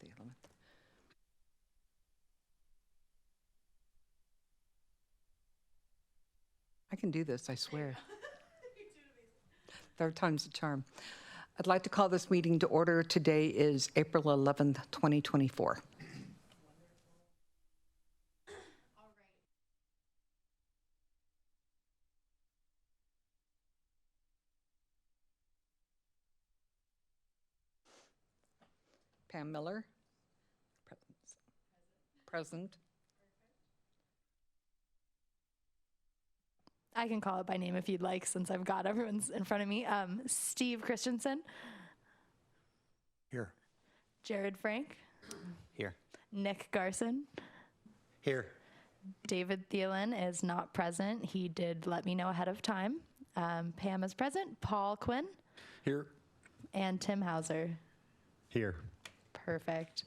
the 11th. I can do this, I swear. Third time's the charm. I'd like to call this meeting to order. Today is April 11th, 2024. Pam Miller? Present. I can call it by name if you'd like, since I've got everyone's in front of me. Steve Christensen. Here. Jared Frank. Here. Nick Garson. Here. David Thielen is not present. He did let me know ahead of time. Pam is present. Paul Quinn. Here. And Tim Hauser. Here. Perfect.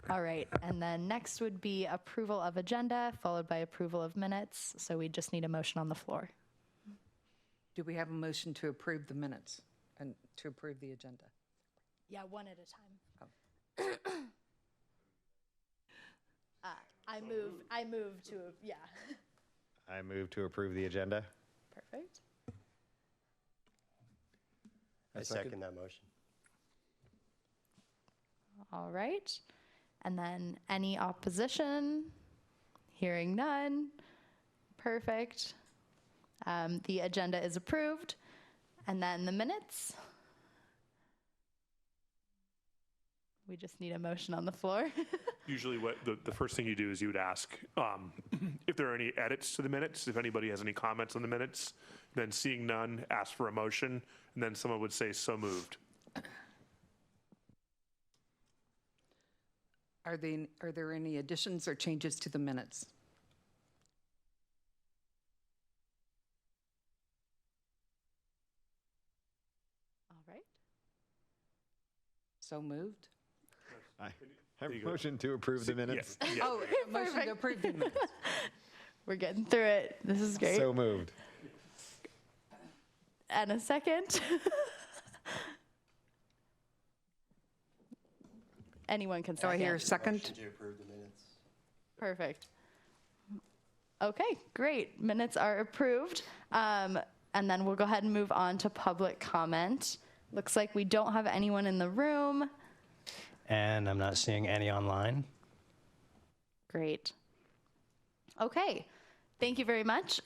All right, and then next would be approval of agenda, followed by approval of minutes. So we just need a motion on the floor. Do we have a motion to approve the minutes and to approve the agenda? Yeah, one at a time. Oh. I move to, yeah. I move to approve the agenda. Perfect. I second that motion. All right. And then any opposition? Hearing none. Perfect. The agenda is approved. And then the minutes. We just need a motion on the floor. Usually what the first thing you do is you would ask if there are any edits to the minutes, if anybody has any comments on the minutes, then seeing none, ask for a motion, and then someone would say, so moved. Are there any additions or changes to the minutes? All right. So moved? I have a motion to approve the minutes. Yes, yes. Oh, a motion to approve the minutes. We're getting through it. This is great. So moved. And a second. Anyone can Do second. I hear a second? Motion to approve the minutes. Perfect. Okay, great. Minutes are approved. And then we'll go ahead and move on to public comment. Looks like we don't have anyone in the room. And I'm not seeing any online. Great. Okay, thank you very much.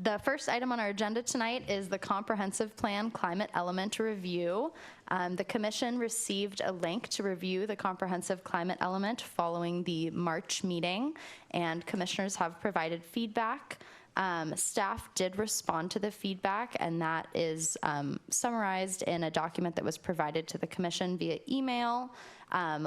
The first item on our agenda tonight is the Comprehensive Plan Climate Element Review. The Commission received a link to review the Comprehensive Climate Element following the March meeting, and commissioners have provided feedback. Staff did respond to the feedback, and that is summarized in a document that was provided to the Commission via email.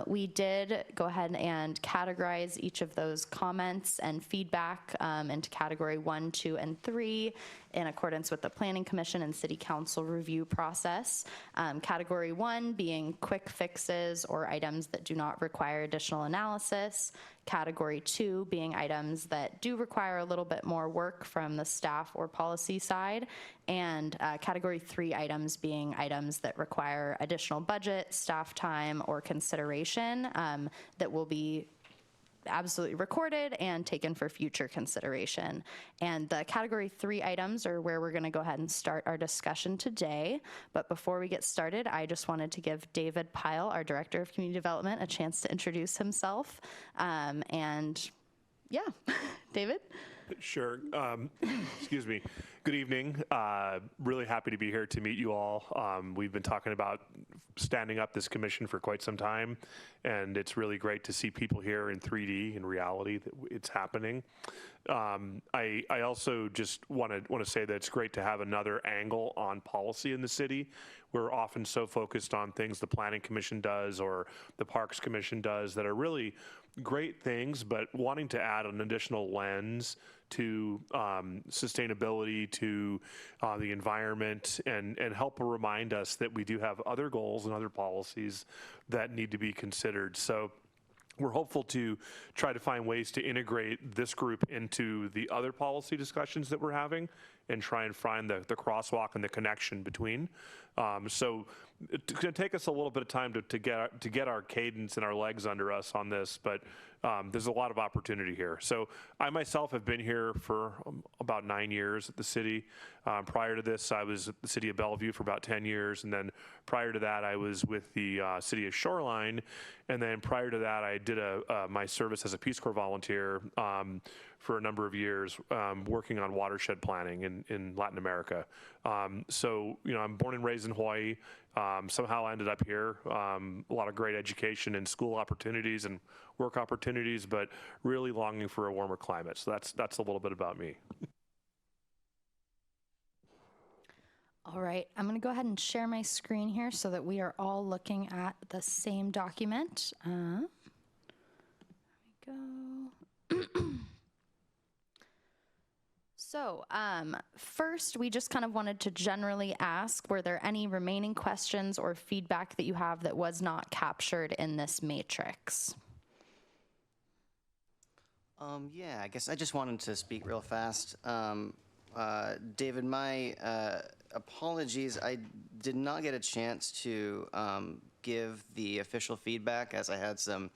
We did go ahead and categorize each of those comments and feedback into category 1, 2, and 3 in accordance with the Planning Commission and City Council review process. Category 1 being quick fixes or items that do not require additional analysis. Category 2 being items that do require a little bit more work from the staff or policy side. And category 3 items being items that require additional budget, staff time, or consideration that will be absolutely recorded and taken for future consideration. And the category 3 items are where we're going to go ahead and start our discussion today. But before we get started, I just wanted to give David Pyle, our Director of Community Development, a chance to introduce himself. And yeah, David? Sure. Excuse me. Good evening. Really happy to be here to meet you all. We've been talking about standing up this commission for quite some time, and it's really great to see people here in 3D, in reality, that it's happening. I also just want to say that it's great to have another angle on policy in the city. We're often so focused on things the Planning Commission does or the Parks Commission does that are really great things, but wanting to add an additional lens to sustainability, to the environment, and help remind us that we do have other goals and other policies that need to be considered. So we're hopeful to try to find ways to integrate this group into the other policy discussions that we're having and try and find the crosswalk and the connection between. So it's going to take us a little bit of time to get our cadence and our legs under us on this, but there's a lot of opportunity here. So I myself have been here for about 9 years at the city. Prior to this, I was at the city of Bellevue for about 10 years, and then prior to that, I was with the city of Shoreline, and then prior to that, I did my service as a Peace Corps volunteer for a number of years, working on watershed planning in Latin America. So, I'm born and raised in Hawaii. Somehow I ended up here. A lot of great education and school opportunities and work opportunities, but really longing for a warmer climate. So that's a little bit about me. All right, I'm going to go ahead and share my screen here so that we are all looking at the same document. There we go. So first, we just kind of wanted to generally ask, were there any remaining questions or feedback that you have that was not captured in this matrix? Yeah, I guess I just wanted to speak real fast. David, my apologies. I did not get a chance to give the official feedback as I had some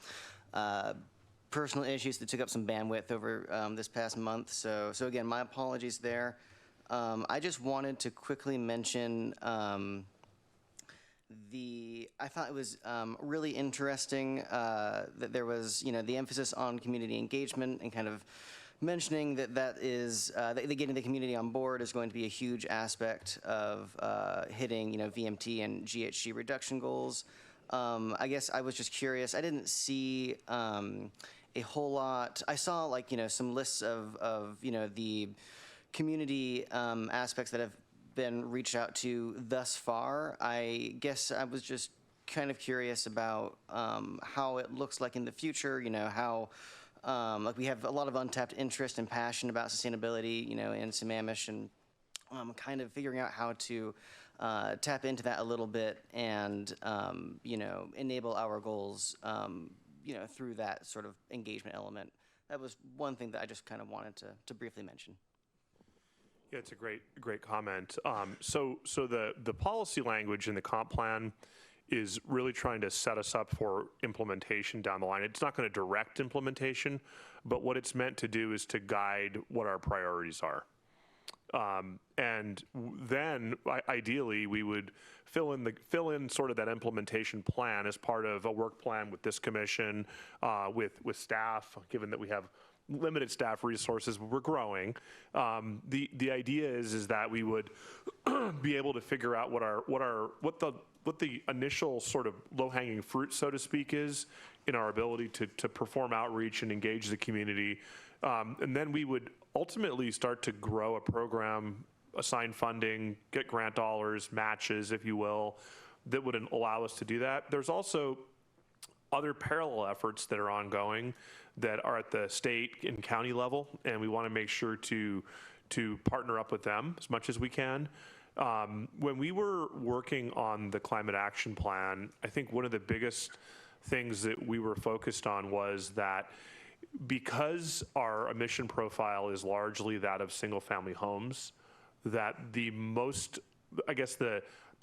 personal issues that took up some bandwidth over this past month. So again, my apologies there. I just wanted to quickly mention I thought it was really interesting that there was, the emphasis on community engagement and kind of mentioning that is that getting the community on board is going to be a huge aspect of hitting, VMT and GHG reduction goals. I guess I was just curious. I didn't see a whole lot. I saw some lists of the community aspects that have been reached out to thus far. I guess I was just kind of curious about how it looks like in the future, how we have a lot of untapped interest and passion about sustainability, in Sammamish, and kind of figuring out how to tap into that a little bit and, enable our goals, through that sort of engagement element. That was one thing that I just kind of wanted to briefly mention. Yeah, it's a great comment. So the policy language in the comp plan is really trying to set us up for implementation down the line. It's not going to direct implementation, but what it's meant to do is to guide what our priorities are. And then ideally we would fill in sort of that implementation plan as part of a work plan with this commission, with staff, given that we have limited staff resources, but we're growing. The idea is that we would be able to figure out what the initial sort of low-hanging fruit, so to speak, is in our ability to perform outreach and engage the community. And then we would ultimately start to grow a program, assign funding, get grant dollars, matches, if you will, that would allow us to do that. There's also other parallel efforts that are ongoing that are at the state and county level, and we want to make sure to partner up with them as much as we can. When we were working on the climate action plan, I think one of the biggest things that we were focused on was that because our emission profile is largely that of single-family homes, that the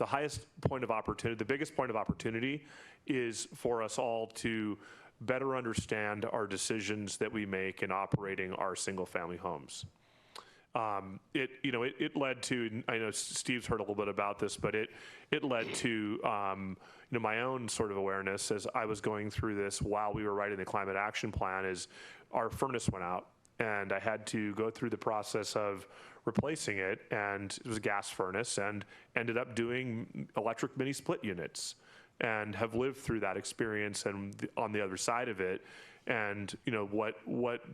highest point of opportunity, the biggest point of opportunity is for us all to better understand our decisions that we make in operating our single-family homes. It led to, I know Steve's heard a little bit about this, but it led to my own sort of awareness as I was going through this while we were writing the climate action plan. Is our furnace went out and I had to go through the process of replacing it, and it was a gas furnace, and ended up doing electric mini split units, and have lived through that experience and on the other side of it, and what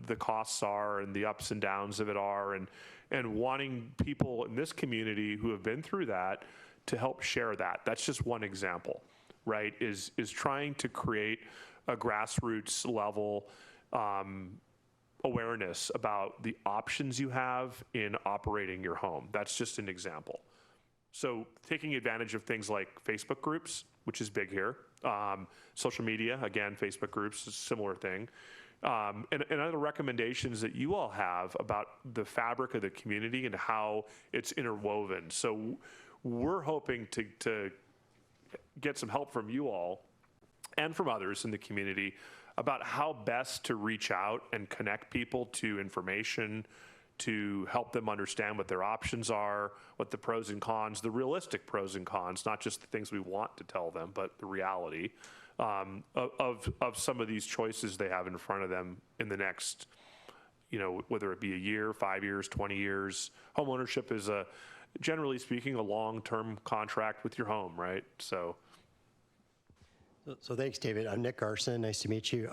the costs are and the ups and downs of it are, and wanting people in this community who have been through that to help share that. That's just one example, right? Is trying to create a grassroots level awareness about the options you have in operating your home. That's just an example. So taking advantage of things like Facebook groups, which is big here. Social media, again, Facebook groups is a similar thing. and other recommendations that you all have about the fabric of the community and how it's interwoven. So we're hoping to get some help from you all and from others in the community about how best to reach out and connect people to information, to help them understand what their options are, what the pros and cons, the realistic pros and cons, not just the things we want to tell them, but the reality of some of these choices they have in front of them in the next, whether it be a year, 5 years, 20 years. Homeownership is generally speaking, a long-term contract with your home, right? So thanks, David. I'm Nick Garson. Nice to meet you.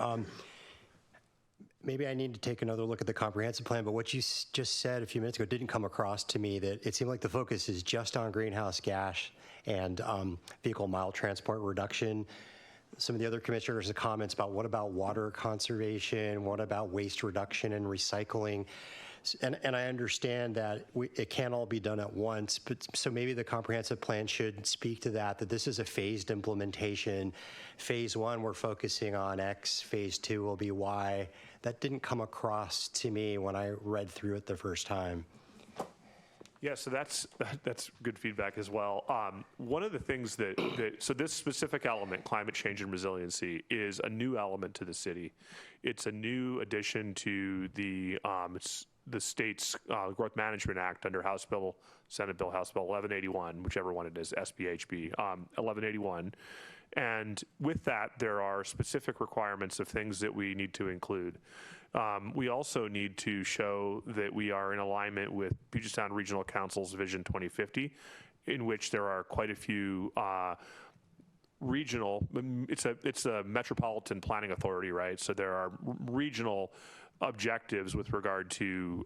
Maybe I need to take another look at the comprehensive plan, but what you just said a few minutes ago didn't come across to me, that it seemed like the focus is just on greenhouse gas and vehicle mile transport reduction. Some of the other commissioners have comments about what about water conservation, what about waste reduction and recycling. And I understand that it can't all be done at once, but so maybe the comprehensive plan should speak to that this is a phased implementation. Phase 1, we're focusing on X, phase 2 will be Y. That didn't come across to me when I read through it the first time. yeah, so that's good feedback as well. One of the things so this specific element, climate change and resiliency, is a new element to the city. It's a new addition to the state's Growth Management Act under Senate Bill House Bill 1181, whichever one it is, SBHB 1181. And with that, there are specific requirements of things that we need to include. We also need to show that we are in alignment with Puget Sound Regional Council's Vision 2050, in which there are quite a few regional, it's a metropolitan planning authority, right? So there are regional objectives with regard to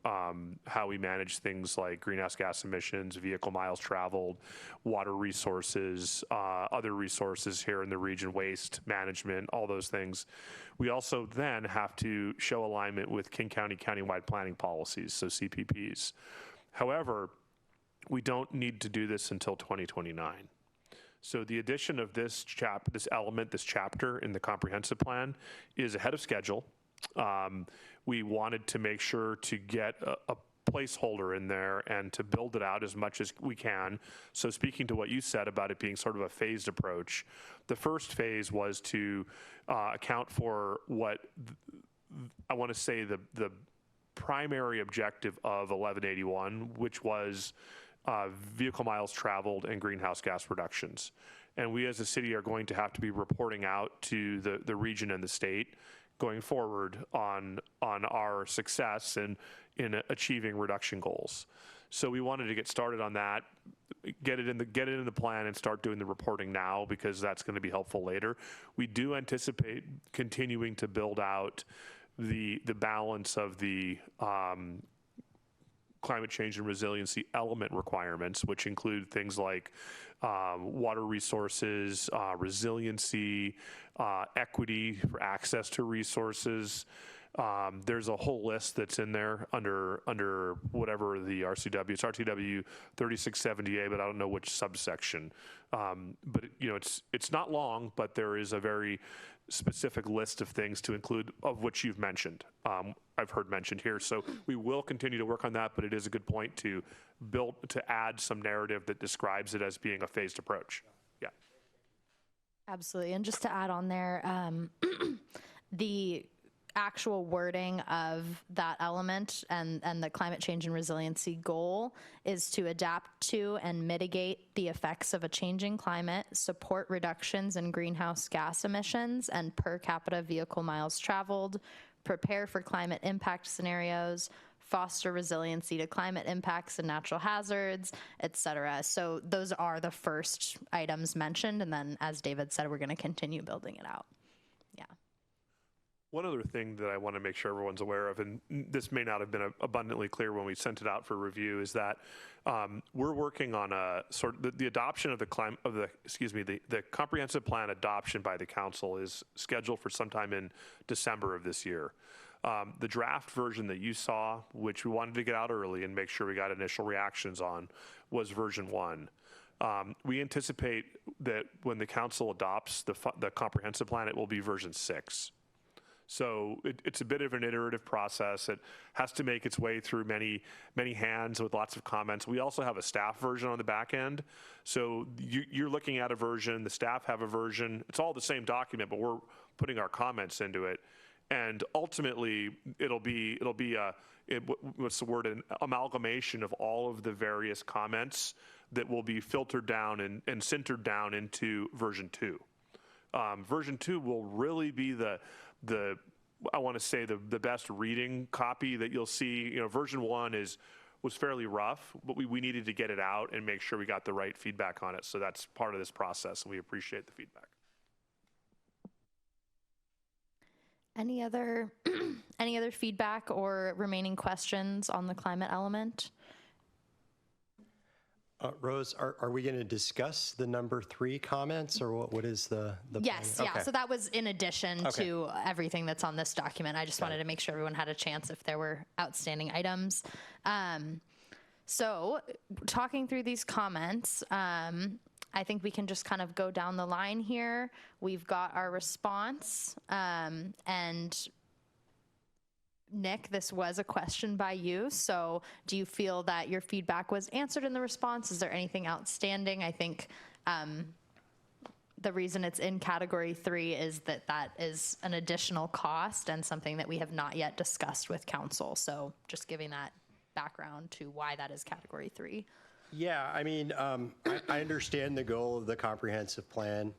how we manage things like greenhouse gas emissions, vehicle miles traveled, water resources, other resources here in the region, waste management, all those things. We also then have to show alignment with King County countywide planning policies, so CPPs. However, we don't need to do this until 2029. So the addition of this chapter in the comprehensive plan is ahead of schedule. We wanted to make sure to get a placeholder in there and to build it out as much as we can. So speaking to what you said about it being sort of a phased approach, the first phase was to account for what I want to say the primary objective of 1181, which was vehicle miles traveled and greenhouse gas reductions. And we as a city are going to have to be reporting out to the region and the state going forward on our success in achieving reduction goals. So we wanted to get started on that, get it in the plan and start doing the reporting now, because that's going to be helpful later. We do anticipate continuing to build out the balance of the climate change and resiliency element requirements, which include things like water resources, resiliency, equity for access to resources. There's a whole list that's in there under whatever the RCW. It's RTW 3670A, but I don't know which subsection. But it's not long, but there is a very specific list of things to include, of which you've mentioned. I've heard mentioned here. So we will continue to work on that, but it is a good point to add some narrative that describes it as being a phased approach. Yeah. Absolutely. And just to add on there, the actual wording of that element and the climate change and resiliency goal is to adapt to and mitigate the effects of a changing climate, support reductions in greenhouse gas emissions and per capita vehicle miles traveled, prepare for climate impact scenarios, foster resiliency to climate impacts and natural hazards, et cetera. So those are the first items mentioned. And then, as David said, we're going to continue building it out. Yeah. One other thing that I want to make sure everyone's aware of, and this may not have been abundantly clear when we sent it out for review, is that we're working on a sort of the adoption of the comprehensive plan adoption by the council is scheduled for sometime in December of this year. The draft version that you saw, which we wanted to get out early and make sure we got initial reactions on, was version 1. We anticipate that when the council adopts the comprehensive plan, it will be version 6. So it's a bit of an iterative process. It has to make its way through many hands with lots of comments. We also have a staff version on the back end. So you're looking at a version, the staff have a version. It's all the same document, but we're putting our comments into it. And ultimately, it'll be what's the word, an amalgamation of all of the various comments that will be filtered down and sintered down into version 2. Version 2 will really be the I want to say the best reading copy that you'll see. Version 1 was fairly rough, but we needed to get it out and make sure we got the right feedback on it. So that's part of this process, and we appreciate the feedback. Any other feedback or remaining questions on the climate element? Rose, are we going to discuss the number 3 comments, or what is the Yes, plan? yeah. Okay. So that was in addition Okay. to everything that's on this document. I just wanted to make sure everyone had a chance if there were outstanding items. So talking through these comments, I think we can just kind of go down the line here. We've got our response, and Nick, this was a question by you. So do you feel that your feedback was answered in the response? Is there anything outstanding? I think the reason it's in category 3 is that is an additional cost and something that we have not yet discussed with council. So just giving that background to why that is category 3. Yeah, I mean, I understand the goal of the comprehensive plan,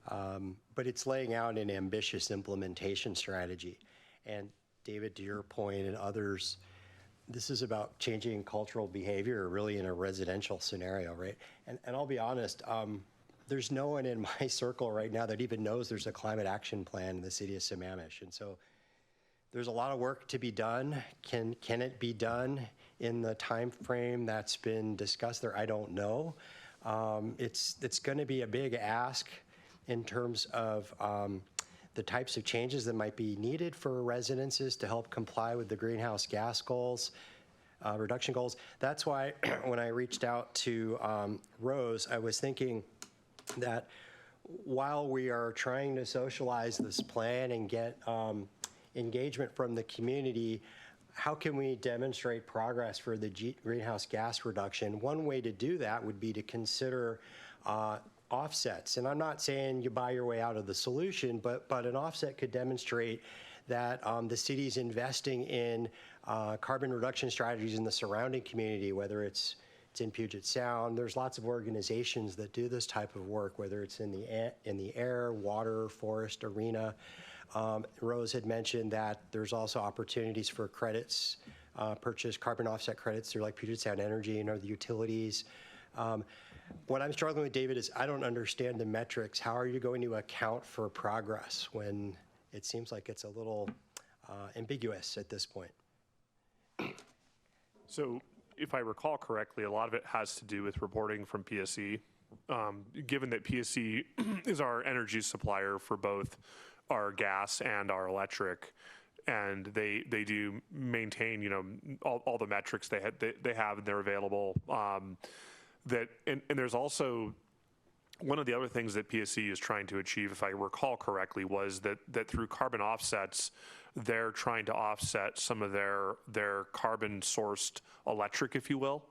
but it's laying out an ambitious implementation strategy. And David, to your point and others, this is about changing cultural behavior really in a residential scenario, right? And I'll be honest, there's no one in my circle right now that even knows there's a climate action plan in the city of Sammamish. And so there's a lot of work to be done. Can it be done in the time frame that's been discussed there? I don't know. It's going to be a big ask in terms of the types of changes that might be needed for residences to help comply with the greenhouse gas goals, reduction goals. That's why when I reached out to Rose, I was thinking that while we are trying to socialize this plan and get engagement from the community, how can we demonstrate progress for the greenhouse gas reduction? One way to do that would be to consider offsets. And I'm not saying you buy your way out of the solution, but an offset could demonstrate that the city's investing in carbon reduction strategies in the surrounding community, whether it's in Puget Sound. There's lots of organizations that do this type of work, whether it's in the air, water, forest arena. Rose had mentioned that there's also opportunities for credits, purchase carbon offset credits through like Puget Sound Energy and other utilities. What I'm struggling with, David, is I don't understand the metrics. How are you going to account for progress when it seems like it's a little ambiguous at this point? So if I recall correctly, a lot of it has to do with reporting from PSE. Given that PSE is our energy supplier for both our gas and our electric, and they do maintain all the metrics they have and they're available. And there's also one of the other things that PSE is trying to achieve, if I recall correctly, was that through carbon offsets, they're trying to offset some of their carbon sourced electric, if you will.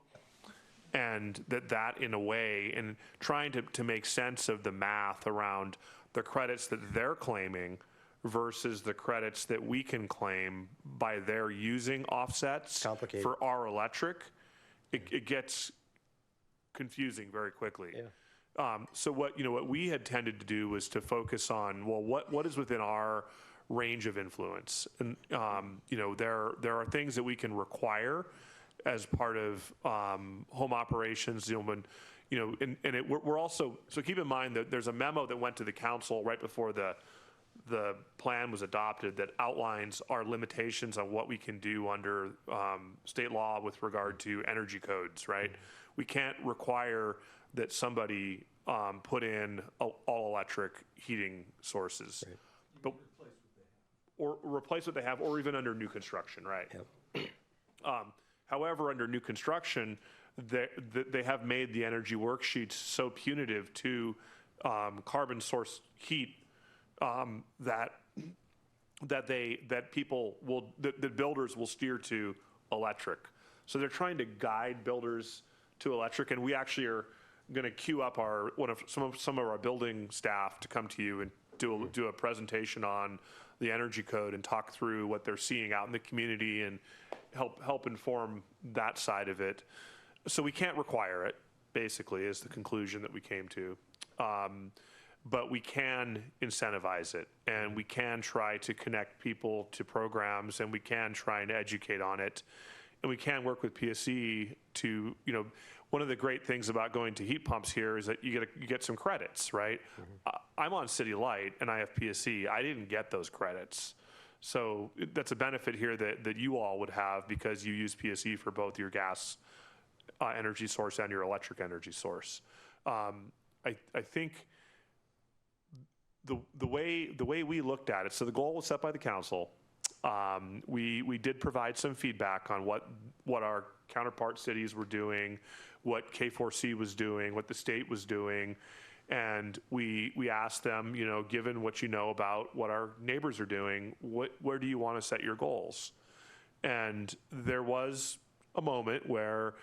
And that in a way, and trying to make sense of the math around the credits that they're claiming versus the credits that we can claim by their using offsets Complicated. For our electric, it gets confusing very quickly. Yeah. So what we had tended to do was to focus on, well, what is within our range of influence, and there are things that we can require as part of home operations. We're also, so keep in mind that there's a memo that went to the council right before the plan was adopted that outlines our limitations on what we can do under state law with regard to energy codes, right? We can't require that somebody put in all electric heating sources. Right. But or replace what they have, or even under new construction, right? Yep. However, under new construction, they have made the energy worksheets so punitive to carbon source heat that that builders will steer to electric. So they're trying to guide builders to electric, and we actually are going to queue up some of our building staff to come to you and do a presentation on the energy code and talk through what they're seeing out in the community and help inform that side of it. So we can't require it, basically, is the conclusion that we came to. But we can incentivize it, and we can try to connect people to programs, and we can try and educate on it, and we can work with PSE to, one of the great things about going to heat pumps here is that you get some credits, right? I'm on City Light, and I have PSE. I didn't get those credits. So that's a benefit here that you all would have because you use PSE for both your gas energy source and your electric energy source. I think the way we looked at it, so the goal was set by the council. We did provide some feedback on what our counterpart cities were doing, what K4C was doing, what the state was doing, and we asked them, given what you know about what our neighbors are doing, where do you want to set your goals? And there was a moment where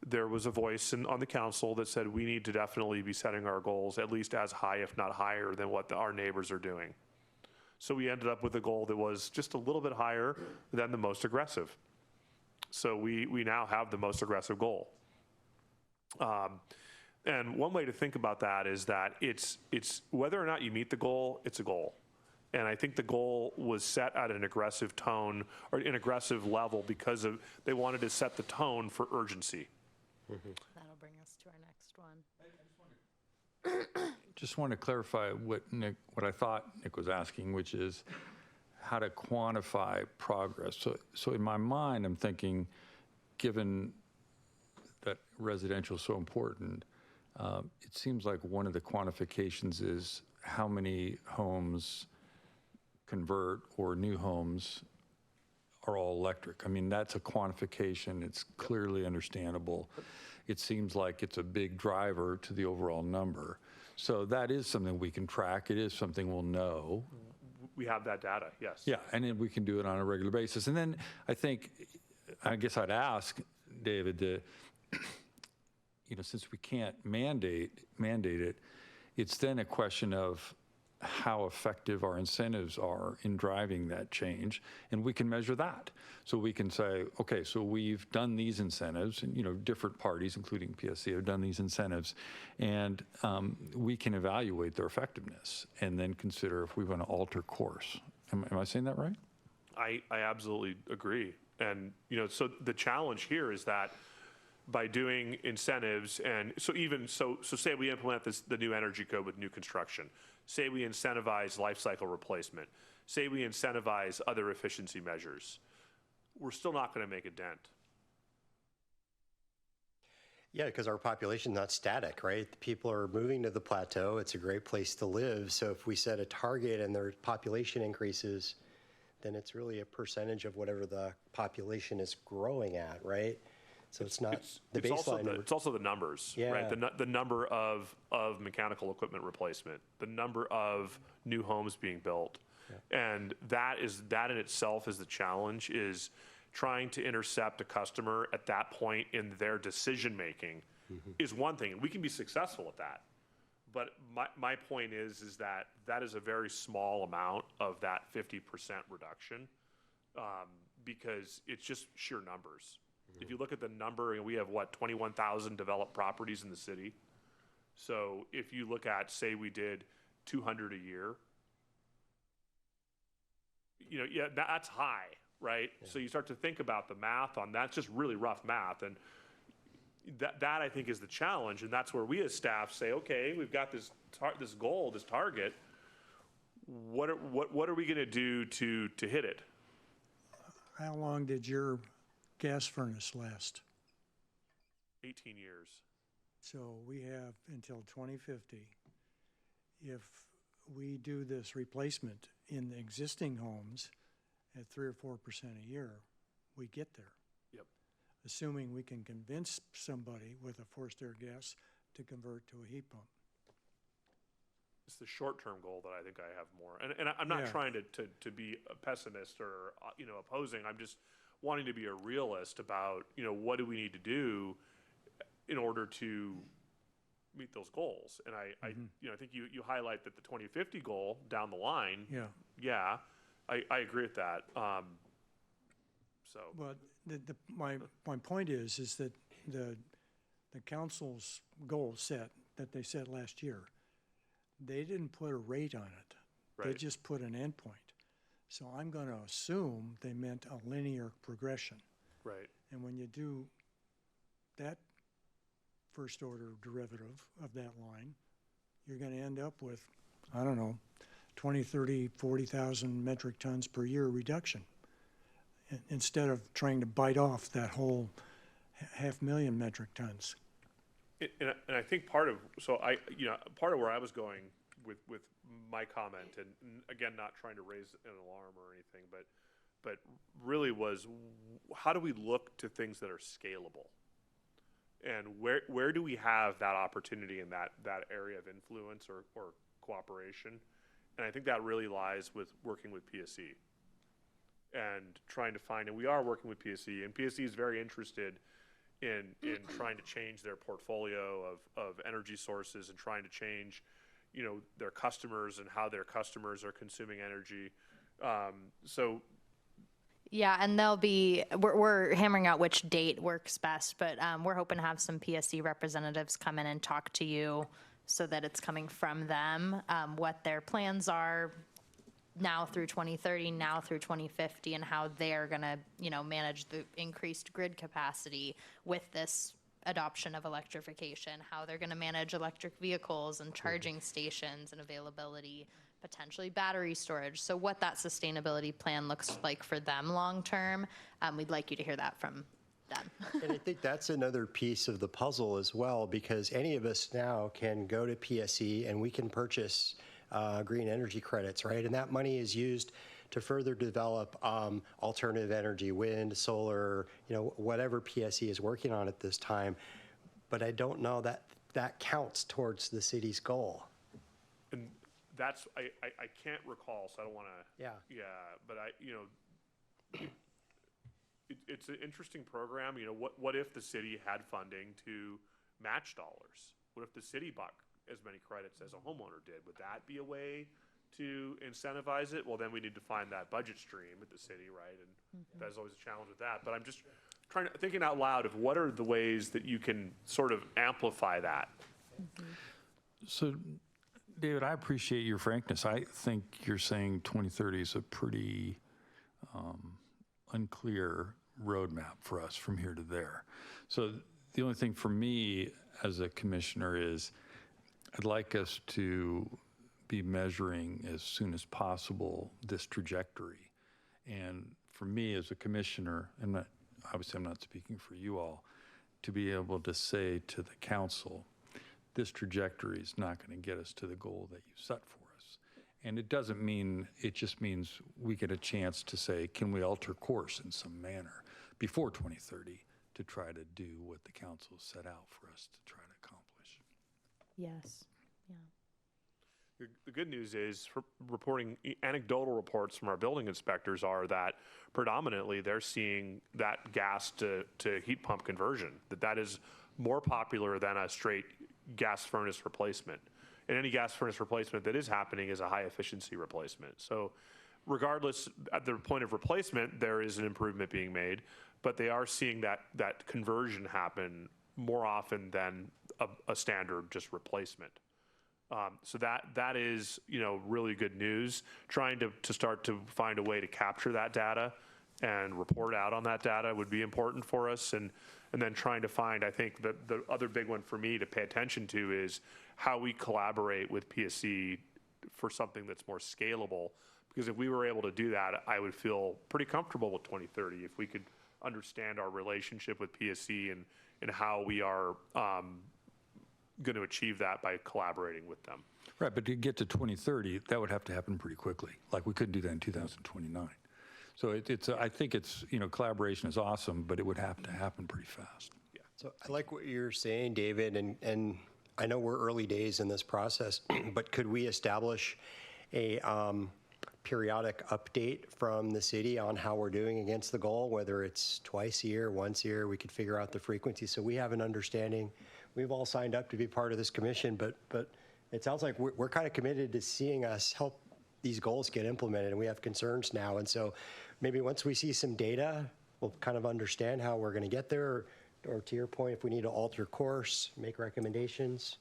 there was a voice on the council that said we need to definitely be setting our goals at least as high, if not higher, than what our neighbors are doing. So we ended up with a goal that was just a little bit higher than the most aggressive. So we now have the most aggressive goal. And one way to think about that is that it's whether or not you meet the goal, it's a goal. And I think the goal was set at an aggressive tone or an aggressive level because they wanted to set the tone for urgency. That'll bring us to our next one. Just want to clarify what I thought Nick was asking, which is how to quantify progress. So in my mind, I'm thinking, given that residential is so important, it seems like one of the quantifications is how many homes convert or new homes are all electric. I mean, that's a quantification. It's clearly understandable. It seems like it's a big driver to the overall number. So that is something we can track. It is something we'll know. We have that data, yes. Yeah, and then we can do it on a regular basis. And then I guess I'd ask David since we can't mandate it, it's then a question of how effective our incentives are in driving that change, and we can measure that. So we can say, okay, so we've done these incentives, and different parties, including PSC, have done these incentives, and we can evaluate their effectiveness and then consider if we want to alter course. Am I saying that right? I absolutely agree. And so the challenge here is that by doing incentives, and so say we implement the new energy code with new construction. Say we incentivize life cycle replacement. Say we incentivize other efficiency measures. We're still not going to make a dent. Yeah, because our population's not static, right? People are moving to the plateau. It's a great place to live. So if we set a target and their population increases, then it's really a percentage of whatever the population is growing at, right? So it's not the baseline. It's also the numbers, Yeah. right? The number of mechanical equipment replacement, the number of new homes being built. Yeah. And that in itself is the challenge, is trying to intercept a customer at that point in their decision-making is one thing. And we can be successful at that. But my point is that is a very small amount of that 50% reduction because it's just sheer numbers. If you look at the number, and we have 21,000 developed properties in the city. So if you look at, say we did 200 a year, that's high, right? Yeah. So you start to think about the math on that. It's just really rough math. And that I think is the challenge. And that's where we as staff say, okay, we've got this goal, this target. What are we going to do to hit it? How long did your gas furnace last? 18 years. So we have until 2050. If we do this replacement in the existing homes at 3 or 4% a year, we get there. Yep. Assuming we can convince somebody with a forced air gas to convert to a heat pump. it's the short-term goal that I think I have more. And I'm not Yeah. trying to be a pessimist or, opposing. I'm just wanting to be a realist about, what do we need to do in order to meet those goals. And I think you highlight that the 2050 goal down the line. Yeah. I agree with that. So. But my point is that the council's goal that they set last year, they didn't put a rate on it. They Right. just put an endpoint. So I'm going to assume they meant a linear progression. Right. And when you do that first order derivative of that line, you're going to end up with, I don't know, 20, 30, 40,000 metric tons per year reduction, instead of trying to bite off that whole 500,000 metric tons. And I think part of where I was going with my comment, and again, not trying to raise an alarm or anything, but really was, how do we look to things that are scalable? And where do we have that opportunity in that area of influence or cooperation? And I think that really lies with working with PSE and trying to find, and we are working with PSE, and PSE is very interested in trying to change their portfolio of energy sources and trying to change, their customers and how their customers are consuming energy. Yeah, and we're hammering out which date works best, but we're hoping to have some PSC representatives come in and talk to you so that it's coming from them, what their plans are now through 2030, now through 2050, and how they're going to, manage the increased grid capacity with this adoption of electrification, how they're going to manage electric vehicles and charging stations and availability, potentially battery storage. So what that sustainability plan looks like for them long-term, we'd like you to hear that from them. And I think that's another piece of the puzzle as well, because any of us now can go to PSE and we can purchase green energy credits, right? And that money is used to further develop alternative energy, wind, solar, whatever PSE is working on at this time. But I don't know that that counts towards the city's goal. And that's, I can't recall, so I don't want to. Yeah. But it's an interesting program. What if the city had funding to match dollars? What if the city bought as many credits as a homeowner did? Would that be a way to incentivize it? Well, then we need to find that budget stream at the city, right? And there's always a challenge with that. But I'm just thinking out loud of what are the ways that you can sort of amplify that. So, David, I appreciate your frankness. I think you're saying 2030 is a pretty unclear roadmap for us from here to there. So the only thing for me as a commissioner is I'd like us to be measuring as soon as possible this trajectory. And for me as a commissioner, obviously I'm not speaking for you all, to be able to say to the council, this trajectory is not going to get us to the goal that you set for us. And it doesn't mean, it just means we get a chance to say, can we alter course in some manner before 2030 to try to do what the council set out for us to try to accomplish. Yes. Yeah. The good news is, reporting anecdotal reports from our building inspectors are that predominantly they're seeing that gas to heat pump conversion, that is more popular than a straight gas furnace replacement. And any gas furnace replacement that is happening is a high efficiency replacement. So regardless, at the point of replacement, there is an improvement being made, but they are seeing that conversion happen more often than a standard just replacement. So that is, really good news. Trying to start to find a way to capture that data and report out on that data would be important for us. And then trying to find, I think that the other big one for me to pay attention to is how we collaborate with PSC for something that's more scalable. Because if we were able to do that, I would feel pretty comfortable with 2030 if we could understand our relationship with PSC and how we are going to achieve that by collaborating with them. Right, but to get to 2030, that would have to happen pretty quickly. Like we couldn't do that in 2029. So I think it's, collaboration is awesome, but it would have to happen pretty fast. Yeah. So I like what you're saying, David, and I know we're early days in this process, but could we establish a periodic update from the city on how we're doing against the goal, whether it's twice a year, once a year? We could figure out the frequency so we have an understanding. We've all signed up to be part of this commission, but it sounds like we're kind of committed to seeing us help these goals get implemented, and we have concerns now. And so maybe once we see some data, we'll kind of understand how we're going to get there, or to your point, if we need to alter course, make recommendations.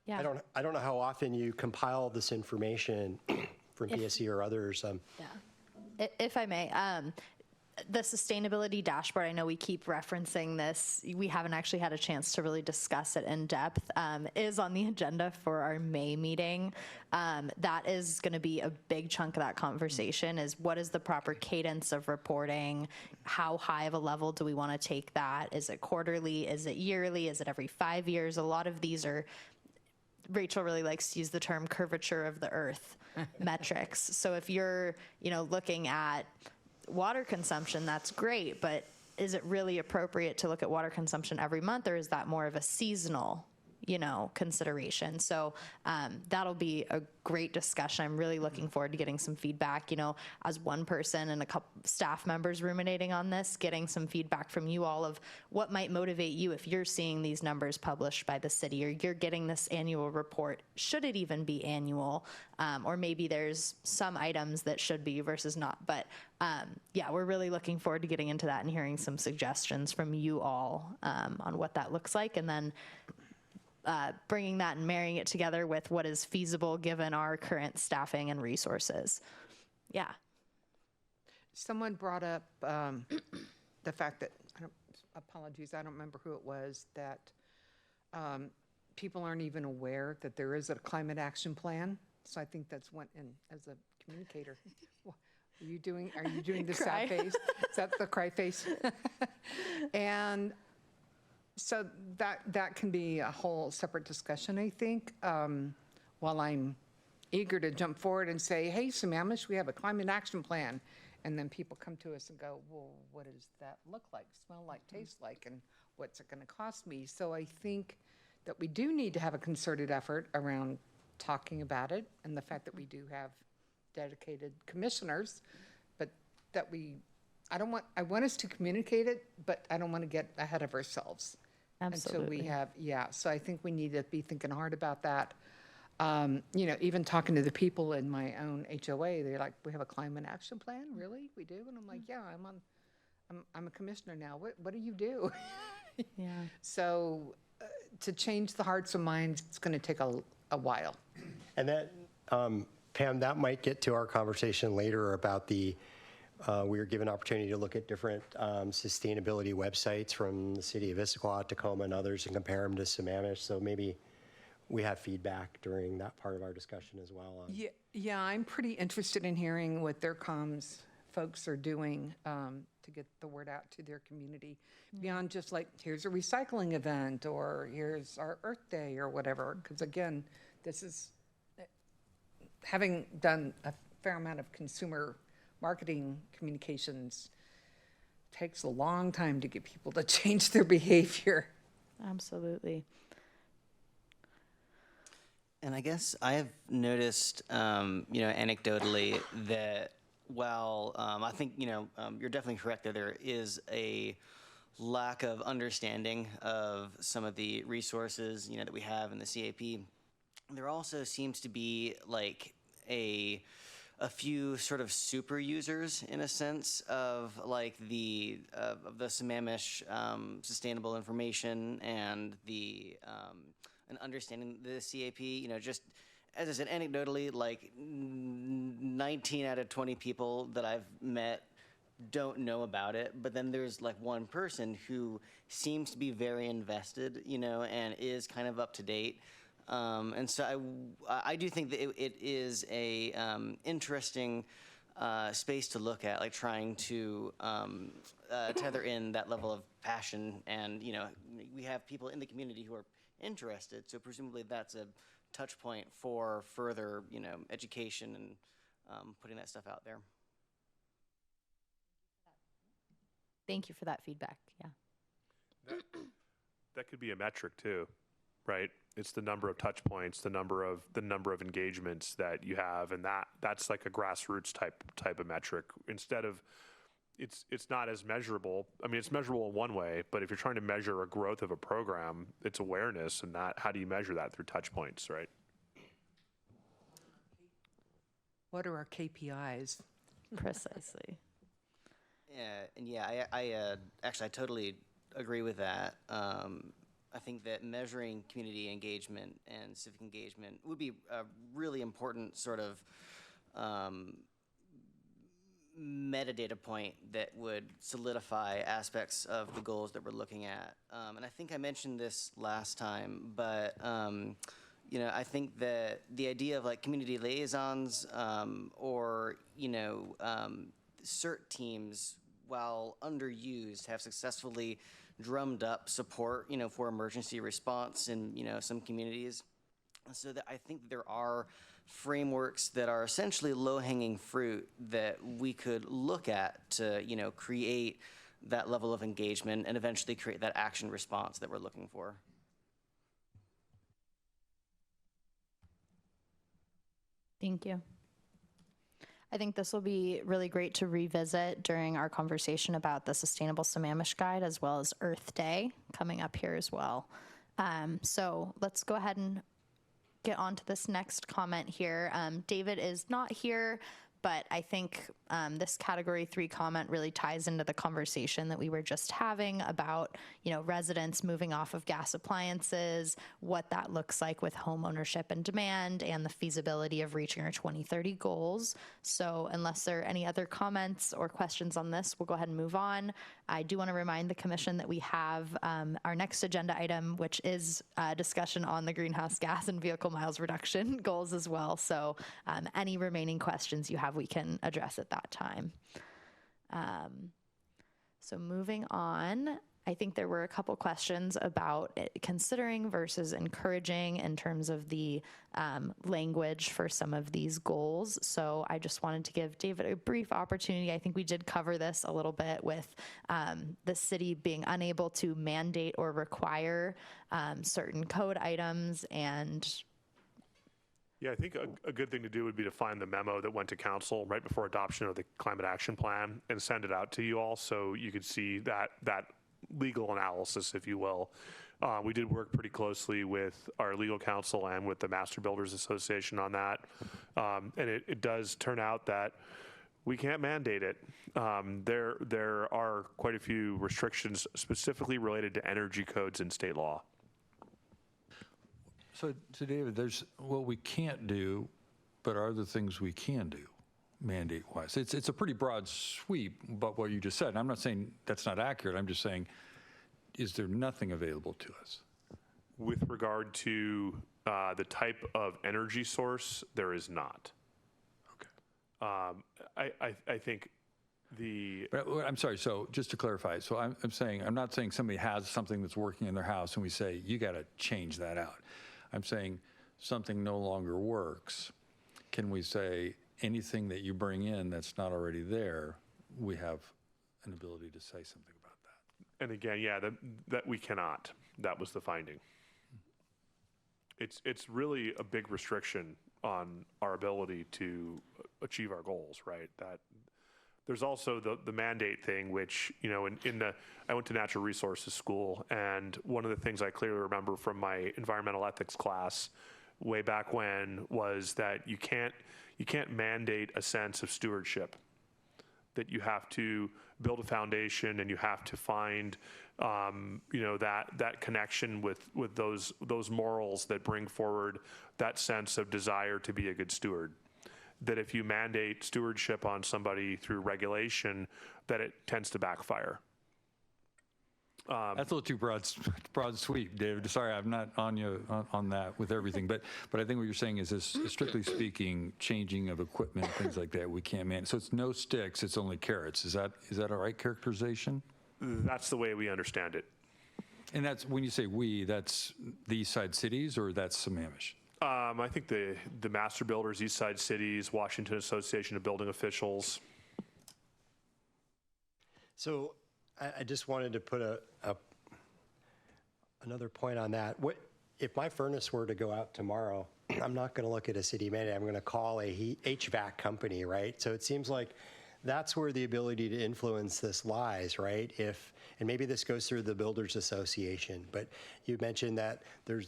Yeah. I don't know how often you compile this information from PSC or others. Yeah. If I may, the sustainability dashboard, I know we keep referencing this. We haven't actually had a chance to really discuss it in depth. Is on the agenda for our May meeting. That is going to be a big chunk of that conversation, is what is the proper cadence of reporting? How high of a level do we want to take that? Is it quarterly? Is it yearly? Is it every 5 years? A lot of these are, Rachel really likes to use the term curvature of the earth metrics. So if you're, looking at water consumption, that's great, but is it really appropriate to look at water consumption every month, or is that more of a seasonal, consideration? So that'll be a great discussion. I'm really looking forward to getting some feedback, as one person and a couple staff members ruminating on this, getting some feedback from you all of what might motivate you if you're seeing these numbers published by the city, or you're getting this annual report. Should it even be annual? Or maybe there's some items that should be versus not. But yeah, we're really looking forward to getting into that and hearing some suggestions from you all on what that looks like, and then bringing that and marrying it together with what is feasible given our current staffing and resources. Yeah. Someone brought up the fact that, apologies, I don't remember who it was, that people aren't even aware that there is a climate action plan. So I think that's one, and as a communicator, are you doing the sad face? Is that the cry face? And so that can be a whole separate discussion, I think. While I'm eager to jump forward and say, hey, Sammamish, we have a climate action plan. And then people come to us and go, well, what does that look like, smell like, taste like, and what's it going to cost me? So I think that we do need to have a concerted effort around talking about it, and the fact that we do have dedicated commissioners, but that I want us to communicate it, but I don't want to get ahead of ourselves. Absolutely. Until we have, so I think we need to be thinking hard about that. Even talking to the people in my own HOA, they're like, we have a climate action plan? Really? We do? And I'm like, yeah, I'm a commissioner now. What do you do? Yeah. So to change the hearts and minds, it's going to take a while. And that, Pam, that might get to our conversation later about we were given an opportunity to look at different sustainability websites from the city of Issaquah, Tacoma, and others, and compare them to Sammamish. So maybe we have feedback during that part of our discussion as well. Yeah, I'm pretty interested in hearing what their comms folks are doing to get the word out to their community, beyond just like, here's a recycling event, or here's our Earth Day, or whatever. Because again, this is, having done a fair amount of consumer marketing communications, takes a long time to get people to change their behavior. Absolutely. And I guess I have noticed, anecdotally that while I think, you're definitely correct that there is a lack of understanding of some of the resources, that we have in the CAP, there also seems to be like a few sort of super users, in a sense, of like the Sammamish sustainable information and the and understanding the CAP. Just as I said, anecdotally, like 19 out of 20 people that I've met don't know about it, but then there's like one person who seems to be very invested, and is kind of up to date. And so I do think that it is a interesting space to look at, like trying to tether in that level of passion. And, we have people in the community who are interested, so presumably that's a touch point for further, education and putting that stuff out there. Thank you for that feedback. Yeah. That could be a metric too. right? It's the number of touch points, the number of engagements that you have, and that's like a grassroots type of metric. Instead of it's not as measurable. I mean, it's measurable in one way, but if you're trying to measure a growth of a program, it's awareness, and that how do you measure that through touch points, right? What are our KPIs? Precisely. Yeah, and yeah, I totally agree with that. I think that measuring community engagement and civic engagement would be a really important sort of metadata point that would solidify aspects of the goals that we're looking at. And I think I mentioned this last time, but you know, I think that the idea of like community liaisons or CERT teams, while underused, have successfully drummed up support, for emergency response in, some communities. So that I think there are frameworks that are essentially low-hanging fruit that we could look at to, create that level of engagement and eventually create that action response that we're looking for. Thank you. I think this will be really great to revisit during our conversation about the Sustainable Sammamish Guide, as well as Earth Day coming up here as well. So let's go ahead and get on to this next comment here. David is not here, but I think this category 3 comment really ties into the conversation that we were just having about, residents moving off of gas appliances, what that looks like with home ownership and demand, and the feasibility of reaching our 2030 goals. So unless there are any other comments or questions on this, we'll go ahead and move on. I do want to remind the commission that we have our next agenda item, which is a discussion on the greenhouse gas and vehicle miles reduction goals as well. So any remaining questions you have, we can address at that time. So moving on, I think there were a couple questions about considering versus encouraging in terms of the language for some of these goals. So I just wanted to give David a brief opportunity. I think we did cover this a little bit with the city being unable to mandate or require certain code items, and Yeah, I think a good thing to do would be to find the memo that went to council right before adoption of the climate action plan and send it out to you all so you could see that legal analysis, if you will. We did work pretty closely with our legal counsel and with the Master Builders Association on that. And it does turn out that we can't mandate it. There are quite a few restrictions specifically related to energy codes in state law. So David, there's what we can't do, but are there things we can do, mandate-wise? It's a pretty broad sweep, but what you just said, and I'm not saying that's not accurate, I'm just saying, is there nothing available to us? With regard to the type of energy source, there is not. Okay. I think the... But I'm sorry, so just to clarify, so I'm not saying somebody has something that's working in their house and we say, you got to change that out. I'm saying something no longer works. Can we say anything that you bring in that's not already there, we have an ability to say something about that? And again, yeah, that we cannot. That was the finding. It's really a big restriction on our ability to achieve our goals, right? That there's also the mandate thing, which, I went to natural resources school, and one of the things I clearly remember from my environmental ethics class way back when was that you can't mandate a sense of stewardship, that you have to build a foundation and you have to find, that connection with those morals that bring forward that sense of desire to be a good steward. That if you mandate stewardship on somebody through regulation, that it tends to backfire. That's a little too broad sweep, David. Sorry, I'm not on you on that with everything, but I think what you're saying is this, strictly speaking, changing of equipment, things like that, we can't manage. So it's no sticks, it's only carrots. Is that a right characterization? That's the way we understand it. And that's, when you say we, that's the East Side cities, or that's Sammamish? I think the Master Builders, East Side Cities, Washington Association of Building Officials. So I just wanted to put another point on that. if my furnace were to go out tomorrow, I'm not going to look at a city mandate. I'm going to call a HVAC company, right? So it seems like that's where the ability to influence this lies, right? And maybe this goes through the Builders Association, but you mentioned that there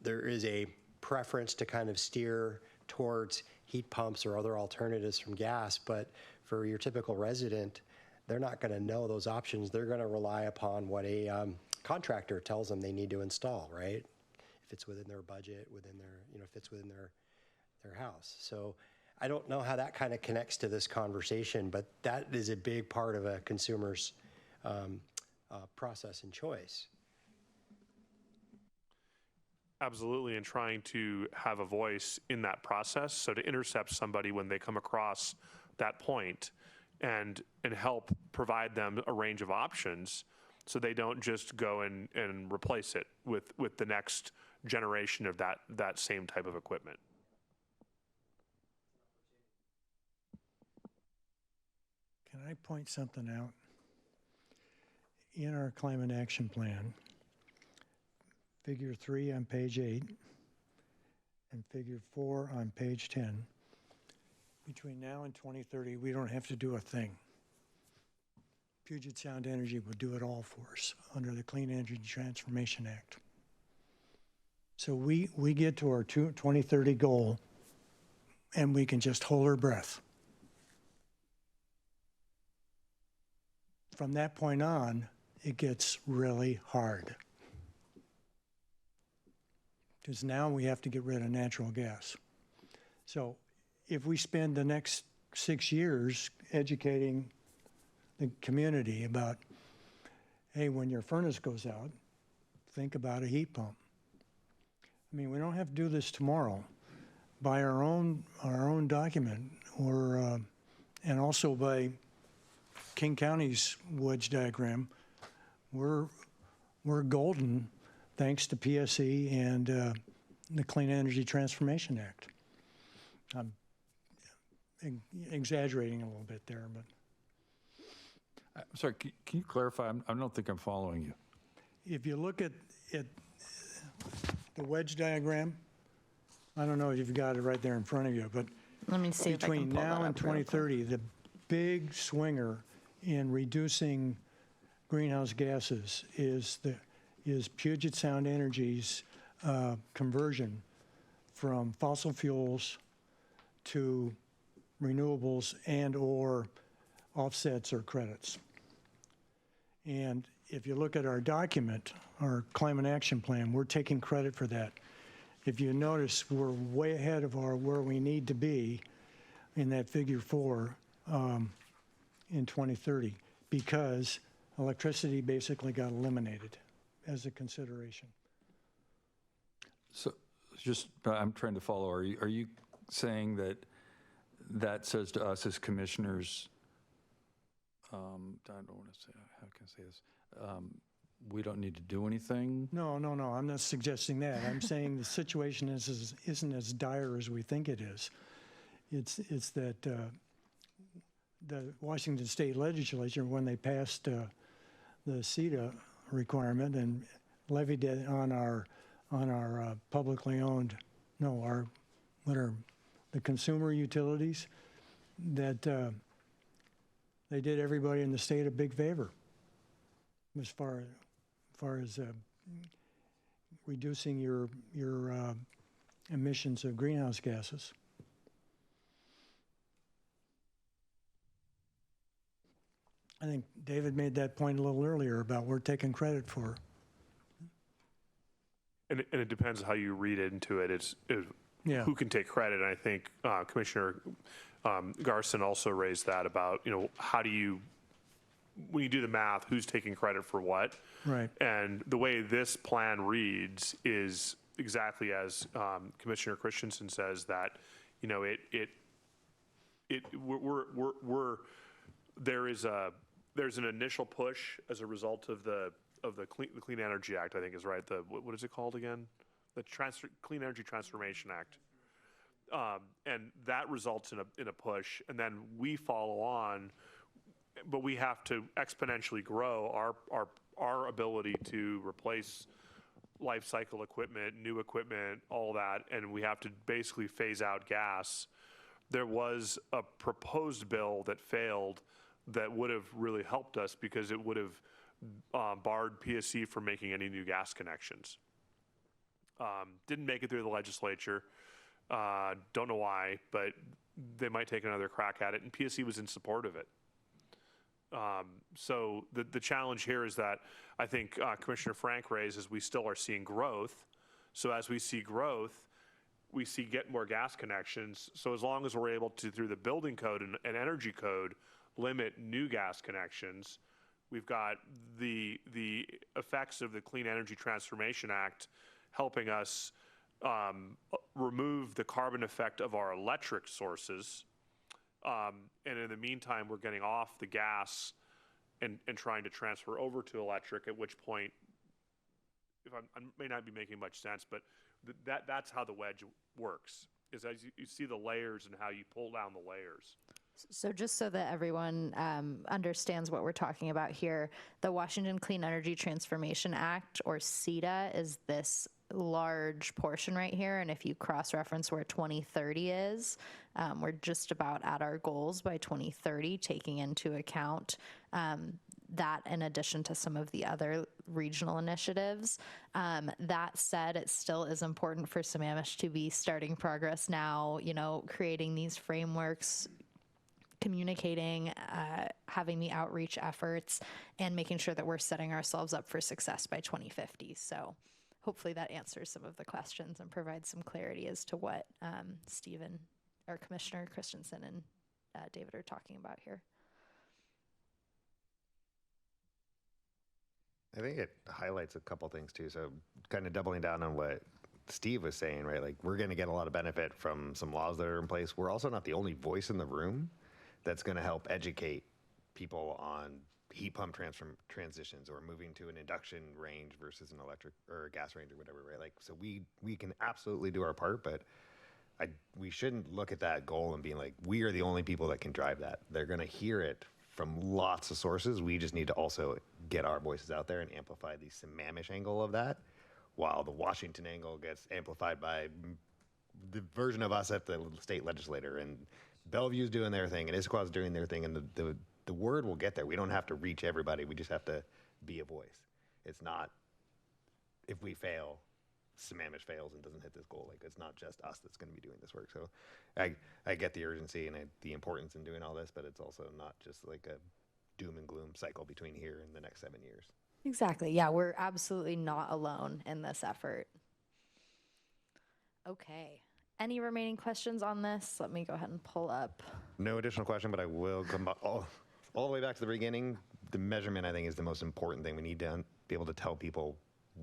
is a preference to kind of steer towards heat pumps or other alternatives from gas, but for your typical resident, they're not going to know those options. They're going to rely upon what a contractor tells them they need to install, right? If it's within their budget, within their, if it's within their house. So I don't know how that kind of connects to this conversation, but that is a big part of a consumer's process and choice. Absolutely, and trying to have a voice in that process. So to intercept somebody when they come across that point and help provide them a range of options so they don't just go and replace it with the next generation of that same type of equipment. Can I point something out? In our climate action plan, figure 3 on page 8 and figure 4 on page 10, between now and 2030, we don't have to do a thing. Puget Sound Energy will do it all for us under the Clean Energy Transformation Act. So we get to our 2030 goal and we can just hold our breath. From that point on, it gets really hard. Because now we have to get rid of natural gas. So if we spend the next 6 years educating the community about, hey, when your furnace goes out, think about a heat pump. I mean, we don't have to do this tomorrow. By our own document, or and also by King County's wedge diagram, we're golden thanks to PSE and the Clean Energy Transformation Act. I'm exaggerating a little bit there, but. I'm sorry, can you clarify? I don't think I'm following you. If you look at the wedge diagram, I don't know if you've got it right there in front of you, but Let me see if I can between pull that now and up real quick. 2030, the big swinger in reducing greenhouse gases is Puget Sound Energy's conversion from fossil fuels to renewables and or offsets or credits. And if you look at our document, our climate action plan, we're taking credit for that. If you notice, we're way ahead of where we need to be in that figure 4 in 2030 because electricity basically got eliminated as a consideration. So I'm trying to follow. Are you saying that says to us as commissioners, I don't want to say, how can I say this? We don't need to do anything? No, I'm not suggesting that. I'm saying the situation isn't as dire as we think it is. It's that the Washington State Legislature, when they passed the CETA requirement and levied it on our publicly owned, what are the consumer utilities, that they did everybody in the state a big favor as far as reducing your emissions of greenhouse gases. I think David made that point a little earlier about we're taking credit for. And it depends how you read into it. It's Yeah. who can take credit. And I think Commissioner Garson also raised that about, how do you, when you do the math, who's taking credit for what? Right. And the way this plan reads is exactly as Commissioner Christensen says, that, there's an initial push as a result of the Clean Energy Act, I think is right. What is it called again? The Clean Energy Transformation Act. And that results in a push, and then we follow on, but we have to exponentially grow our ability to replace life cycle equipment, new equipment, all that, and we have to basically phase out gas. There was a proposed bill that failed that would have really helped us because it would have barred PSC from making any new gas connections. Didn't make it through the legislature. Don't know why, but they might take another crack at it, and PSC was in support of it. So the challenge here is that I think Commissioner Frank raised is we still are seeing growth. So as we see growth, we get more gas connections. So as long as we're able to, through the building code and energy code, limit new gas connections, we've got the effects of the Clean Energy Transformation Act helping us remove the carbon effect of our electric sources. And in the meantime, we're getting off the gas and trying to transfer over to electric, at which point, I may not be making much sense, but that's how the wedge works, is as you see the layers and how you pull down the layers. So just so that everyone understands what we're talking about here, the Washington Clean Energy Transformation Act, or CETA, is this large portion right here. And if you cross-reference where 2030 is, we're just about at our goals by 2030, taking into account that in addition to some of the other regional initiatives. That said, it still is important for Sammamish to be starting progress now, creating these frameworks, communicating, having the outreach efforts, and making sure that we're setting ourselves up for success by 2050. So hopefully that answers some of the questions and provides some clarity as to what Stephen, or Commissioner Christensen, and David are talking about here. I think it highlights a couple things too. So kind of doubling down on what Steve was saying, right? Like, we're going to get a lot of benefit from some laws that are in place. We're also not the only voice in the room that's going to help educate people on heat pump transitions or moving to an induction range versus an electric or a gas range or whatever, right? Like, so we can absolutely do our part, but we shouldn't look at that goal and being like, we are the only people that can drive that. They're going to hear it from lots of sources. We just need to also get our voices out there and amplify the Sammamish angle of that, while the Washington angle gets amplified by the version of us at the state legislature, and Bellevue's doing their thing and Issaquah's doing their thing, and the word will get there. We don't have to reach everybody. We just have to be a voice. It's not, if we fail, Sammamish fails and doesn't hit this goal. Like, it's not just us that's going to be doing this work. So I get the urgency and the importance in doing all this, but it's also not just like a doom and gloom cycle between here and the next 7 years. Exactly. Yeah, we're absolutely not alone in this effort. Okay. Any remaining questions on this? Let me go ahead and pull up. No additional question, but I will come all the way back to the beginning. The measurement, I think, is the most important thing. We need to be able to tell people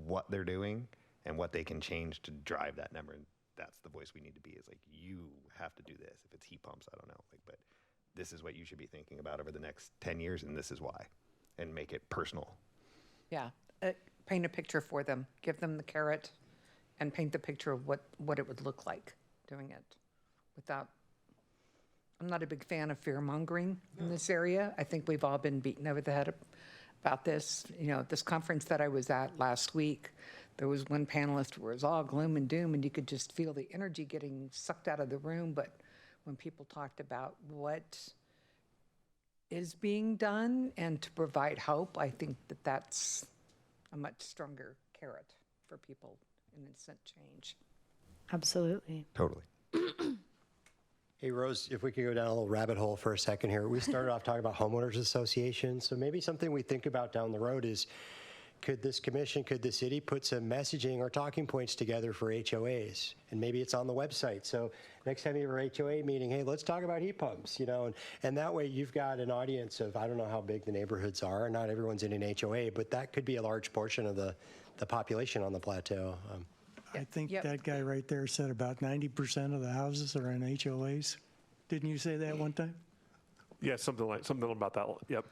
what they're doing and what they can change to drive that number. And that's the voice we need to be, is like, you have to do this. If it's heat pumps, I don't know. Like, but this is what you should be thinking about over the next 10 years, and this is why. And make it personal. Yeah, paint a picture for them, give them the carrot, and paint the picture of what it would look like doing it without. I'm not a big fan of fear mongering in this area. I think we've all been beaten over the head about this. This conference that I was at last week, there was one panelist where it was all gloom and doom, and you could just feel the energy getting sucked out of the room. But when people talked about what is being done and to provide hope, I think that that's a much stronger carrot for people in instant change. Absolutely. Totally. Hey, Rose, if we could go down a little rabbit hole for a second here. We started off talking about homeowners associations. So maybe something we think about down the road is, could this commission, could the city put some messaging or talking points together for HOAs? And maybe it's on the website. So next time you have an HOA meeting, hey, let's talk about heat pumps, and that way you've got an audience of, I don't know how big the neighborhoods are. Not everyone's in an HOA, but that could be a large portion of the population on the plateau. I think that guy right there said about 90% of the houses are in HOAs. Didn't you say that one time? Yeah, something about that. Yep.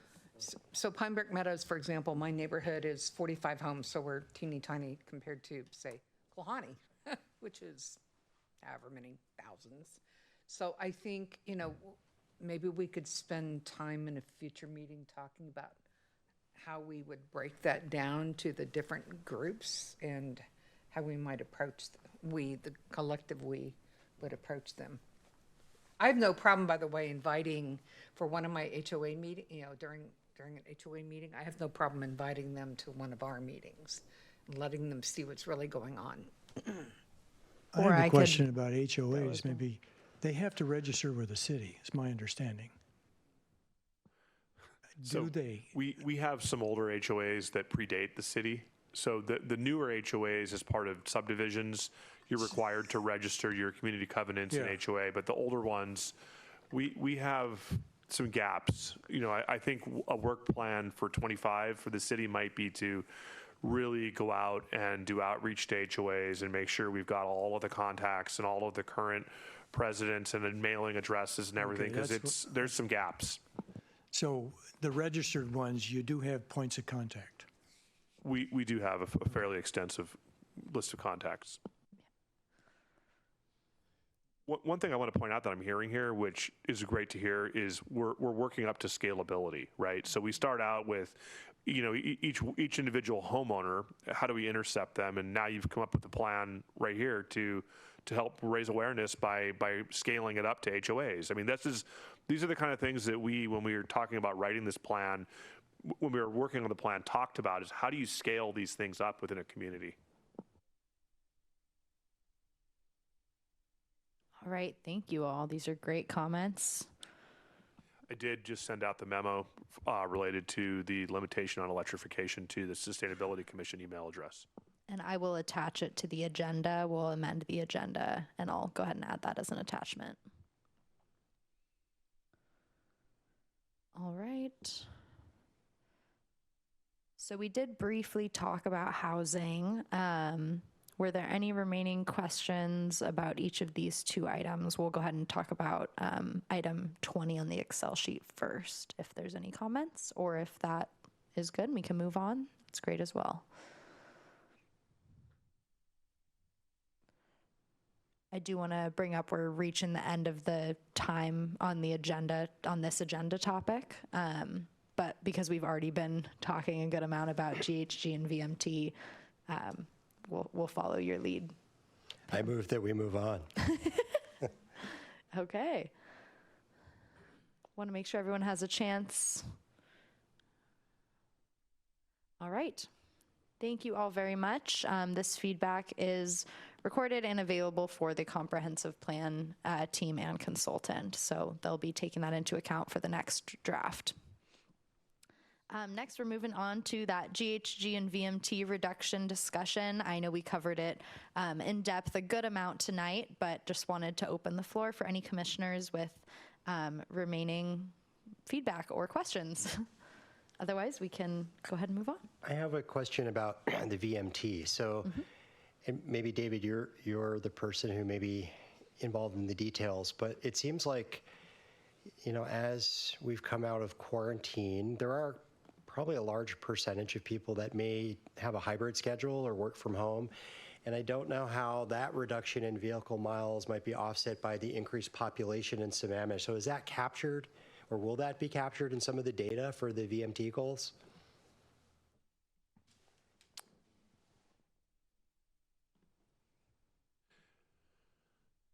So Pine Brook Meadows, for example, my neighborhood is 45 homes, so we're teeny tiny compared to, say, Klahani, which is however many thousands. So I think, maybe we could spend time in a future meeting talking about how we would break that down to the different groups and how we might approach, the collective we would approach them. I have no problem, by the way, inviting for one of my HOA meeting, during an HOA meeting, I have no problem inviting them to one of our meetings and letting them see what's really going on. I Or have I a could question about go HOAs, as well. maybe. They have to register with the city, is my understanding. So Do they? we have some older HOAs that predate the city. So the newer HOAs, as part of subdivisions, you're required to register your community covenants in Yeah. HOA. But the older ones, we have some gaps. I think a work plan for 25 for the city might be to really go out and do outreach to HOAs and make sure we've got all of the contacts and all of the current presidents and then mailing addresses and everything, because that's there's some gaps. So the registered ones, you do have points of contact. We do have a fairly extensive list of contacts. One thing I want to point out that I'm hearing here, which is great to hear, is we're working up to scalability, right? So we start out with, each individual homeowner, how do we intercept them? And now you've come up with a plan right here to help raise awareness by scaling it up to HOAs. I mean, these are the kind of things that when we were talking about writing this plan, when we were working on the plan, talked about, is how do you scale these things up within a community? All right, thank you all. These are great comments. I did just send out the memo related to the limitation on electrification to the Sustainability Commission email address. And I will attach it to the agenda. We'll amend the agenda, and I'll go ahead and add that as an attachment. All right. So we did briefly talk about housing. Were there any remaining questions about each of these two items? We'll go ahead and talk about item 20 on the Excel sheet first, if there's any comments, or if that is good, we can move on. It's great as well. I do want to bring up, we're reaching the end of the time on the agenda, on this agenda topic. But because we've already been talking a good amount about GHG and VMT, we'll follow your lead. I move that we move on. Okay. Want to make sure everyone has a chance. All right. Thank you all very much. This feedback is recorded and available for the comprehensive plan team and consultant. So they'll be taking that into account for the next draft. Next, we're moving on to that GHG and VMT reduction discussion. I know we covered it in depth a good amount tonight, but just wanted to open the floor for any commissioners with remaining feedback or questions. Otherwise, we can go ahead and move on. I have a question about the VMT. So, and maybe David, you're the person who may be involved in the details, but it seems like, as we've come out of quarantine, there are probably a large percentage of people that may have a hybrid schedule or work from home. And I don't know how that reduction in vehicle miles might be offset by the increased population in Sammamish. So is that captured, or will that be captured in some of the data for the VMT goals?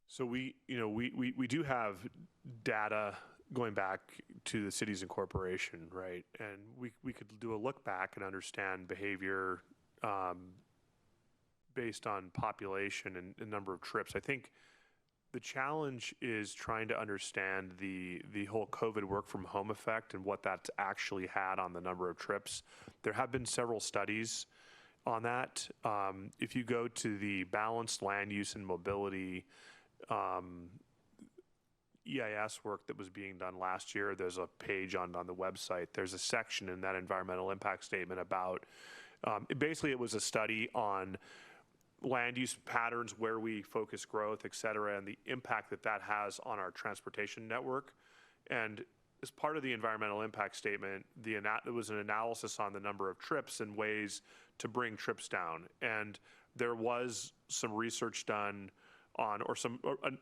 So we do have data going back to the city's incorporation, right? And we could do a look back and understand behavior based on population and number of trips. I think the challenge is trying to understand the whole COVID work from home effect and what that's actually had on the number of trips. There have been several studies on that. If you go to the balanced land use and mobility EIS work that was being done last year, there's a page on the website. There's a section in that environmental impact statement about, basically it was a study on land use patterns, where we focus growth, et cetera, and the impact that has on our transportation network. And as part of the environmental impact statement, there was an analysis on the number of trips and ways to bring trips down. And there was some research done on, or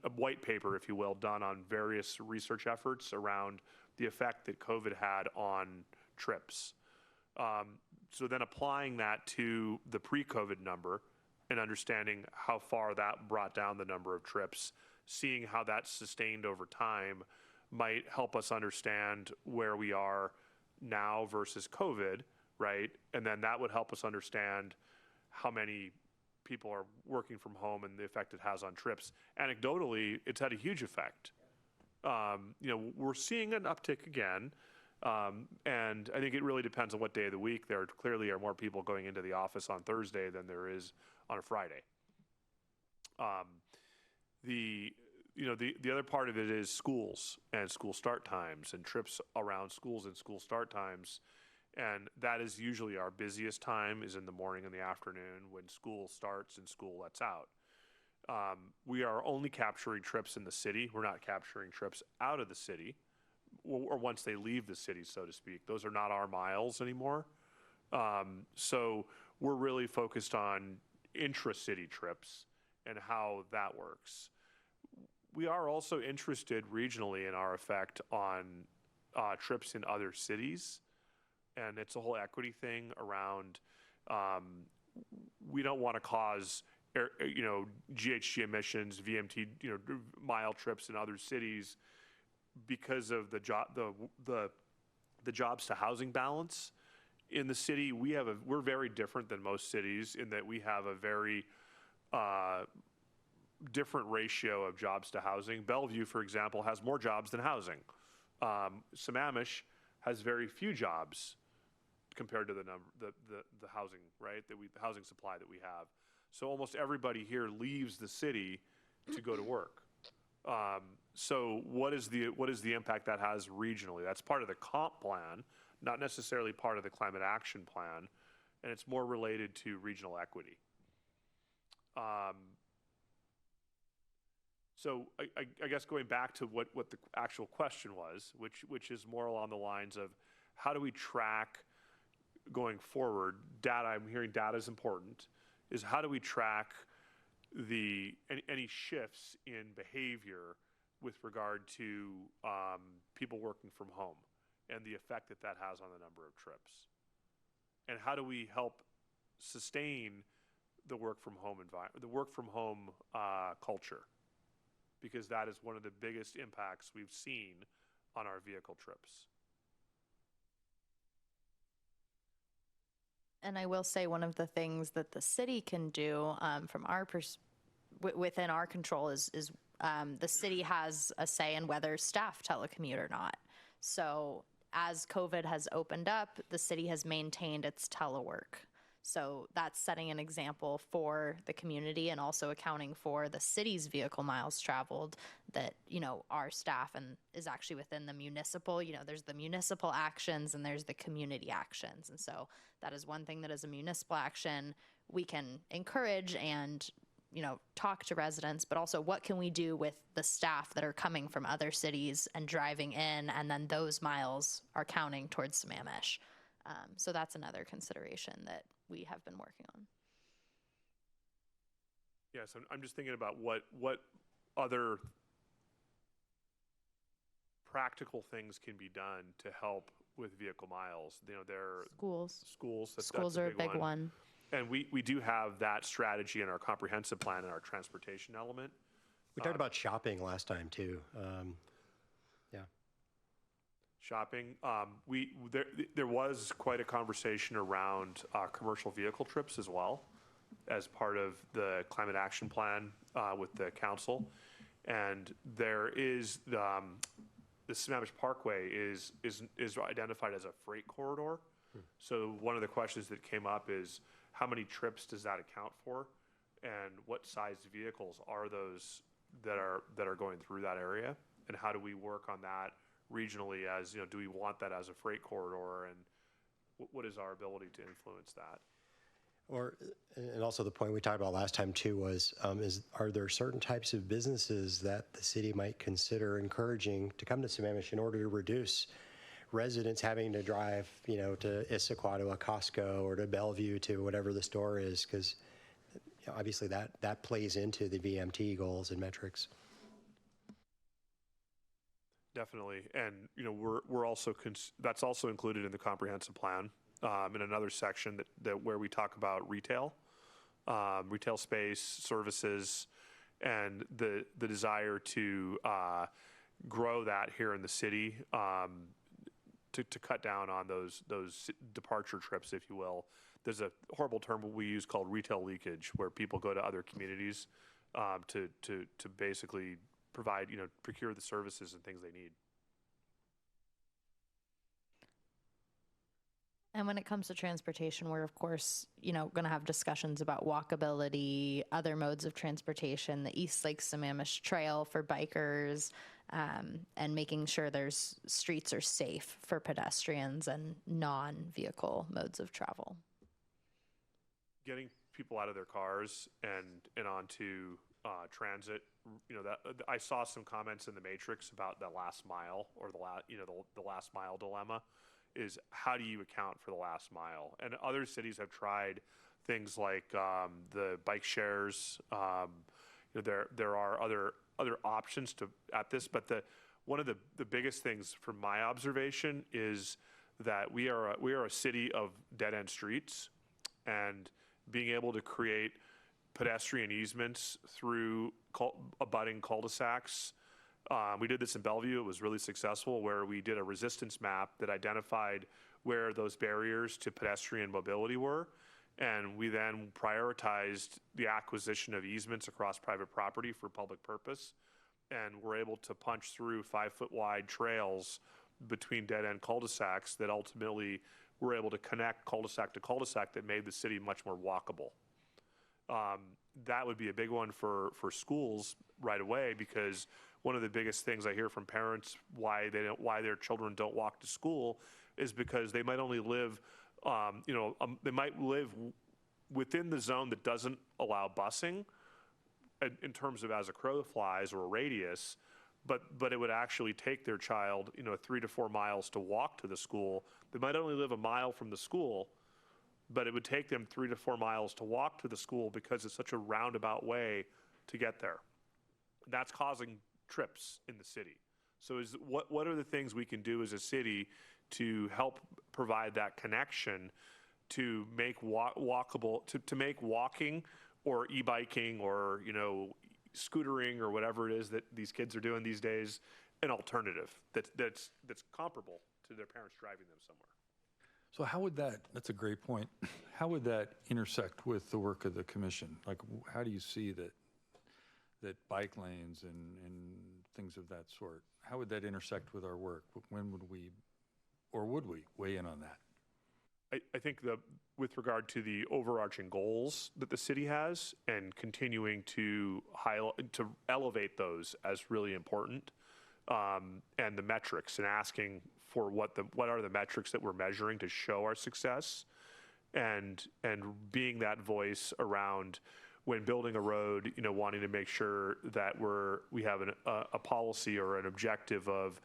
a white paper, if you will, done on various research efforts around the effect that COVID had on trips. So then applying that to the pre-COVID number, and understanding how far that brought down the number of trips, seeing how that's sustained over time might help us understand where we are now versus COVID, right? And then that would help us understand how many people are working from home and the effect it has on trips. Anecdotally, it's had a huge effect. We're seeing an uptick again, and I think it really depends on what day of the week. There clearly are more people going into the office on Thursday than there is on a Friday. The other part of it is schools and school start times and trips around schools and school start times. And that is usually our busiest time, is in the morning and the afternoon when school starts and school lets out. We are only capturing trips in the city. We're not capturing trips out of the city, or once they leave the city, so to speak. Those are not our miles anymore. So we're really focused on intra-city trips and how that works. We are also interested regionally in our effect on trips in other cities. And it's a whole equity thing around, we don't want to cause, GHG emissions, VMT, mile trips in other cities because of the jobs to housing balance in the city. We're very different than most cities in that we have a very different ratio of jobs to housing. Bellevue, for example, has more jobs than housing. Sammamish has very few jobs compared to the housing, right? The housing supply that we have. So almost everybody here leaves the city to go to work. So what is the impact that has regionally? That's part of the comp plan, not necessarily part of the climate action plan, and it's more related to regional equity. So I guess going back to what the actual question was, which is more along the lines of how do we track going forward data? I'm hearing data is important. Is how do we track any shifts in behavior with regard to people working from home and the effect that has on the number of trips? And how do we help sustain the work from home culture? Because that is one of the biggest impacts we've seen on our vehicle trips. And I will say one of the things that the city can do from our within our control is the city has a say in whether staff telecommute or not. So as COVID has opened up, the city has maintained its telework. So that's setting an example for the community and also accounting for the city's vehicle miles traveled that, our staff and is actually within the municipal, there's the municipal actions and there's the community actions. And so that is one thing that as a municipal action, we can encourage and, talk to residents, but also what can we do with the staff that are coming from other cities and driving in, and then those miles are counting towards Sammamish. So that's another consideration that we have been working on. Yes, I'm just thinking about what other practical things can be done to help with vehicle miles. Schools are a big one. And we do have that strategy in our comprehensive plan and our transportation element. We talked about shopping last time too. Shopping. There was quite a conversation around commercial vehicle trips as well as part of the climate action plan with the council. And there is the Sammamish Parkway is identified as a freight corridor. So one of the questions that came up is how many trips does that account for, and what size vehicles are those that are going through that area, and how do we work on that regionally? As do we want that as a freight corridor, and what is our ability to influence that? And also the point we talked about last time too was, are there certain types of businesses that the city might consider encouraging to come to Sammamish in order to reduce residents having to drive, to Issaquah to a Costco or to Bellevue to whatever the store is, because obviously that plays into the VMT goals and metrics. Definitely, and we're also that's also included in the comprehensive plan in another section that where we talk about retail. retail space, services, and the desire to grow that here in the city, to cut down on those departure trips, if you will. There's a horrible term we use called retail leakage, where people go to other communities to basically provide, procure the services and things they need. And when it comes to transportation, we're of course, going to have discussions about walkability, other modes of transportation, the East Lake Sammamish Trail for bikers, and making sure there's streets are safe for pedestrians and non-vehicle modes of travel. Getting people out of their cars and onto transit, that I saw some comments in the Matrix about the last mile, or the last mile dilemma. Is how do you account for the last mile? And other cities have tried things like the bike shares. There are other options at this, but one of the biggest things from my observation is that we are a city of dead end streets, and being able to create pedestrian easements through abutting cul-de-sacs. We did this in Bellevue. It was really successful, where we did a resistance map that identified where those barriers to pedestrian mobility were. And we then prioritized the acquisition of easements across private property for public purpose. And we're able to punch through 5-foot wide trails between dead end cul-de-sacs that ultimately were able to connect cul-de-sac to cul-de-sac that made the city much more walkable. That would be a big one for schools right away, because one of the biggest things I hear from parents why their children don't walk to school is because they might only live, they might live within the zone that doesn't allow busing in terms of as a crow flies or a radius, but it would actually take their child, 3 to 4 miles to walk to the school. They might only live a mile from the school, but it would take them 3 to 4 miles to walk to the school because it's such a roundabout way to get there. That's causing trips in the city. So what are the things we can do as a city to help provide that connection to make walkable, to make walking or e-biking or, scootering or whatever it is that these kids are doing these days an alternative that's comparable to their parents driving them somewhere? So how would that's a great point. How would that intersect with the work of the commission? Like, how do you see that bike lanes and things of that sort, how would that intersect with our work? When would we weigh in on that? I think with regard to the overarching goals that the city has and continuing to elevate those as really important, and the metrics, and asking for what are the metrics that we're measuring to show our success, and being that voice around when building a road, wanting to make sure that we have a policy or an objective of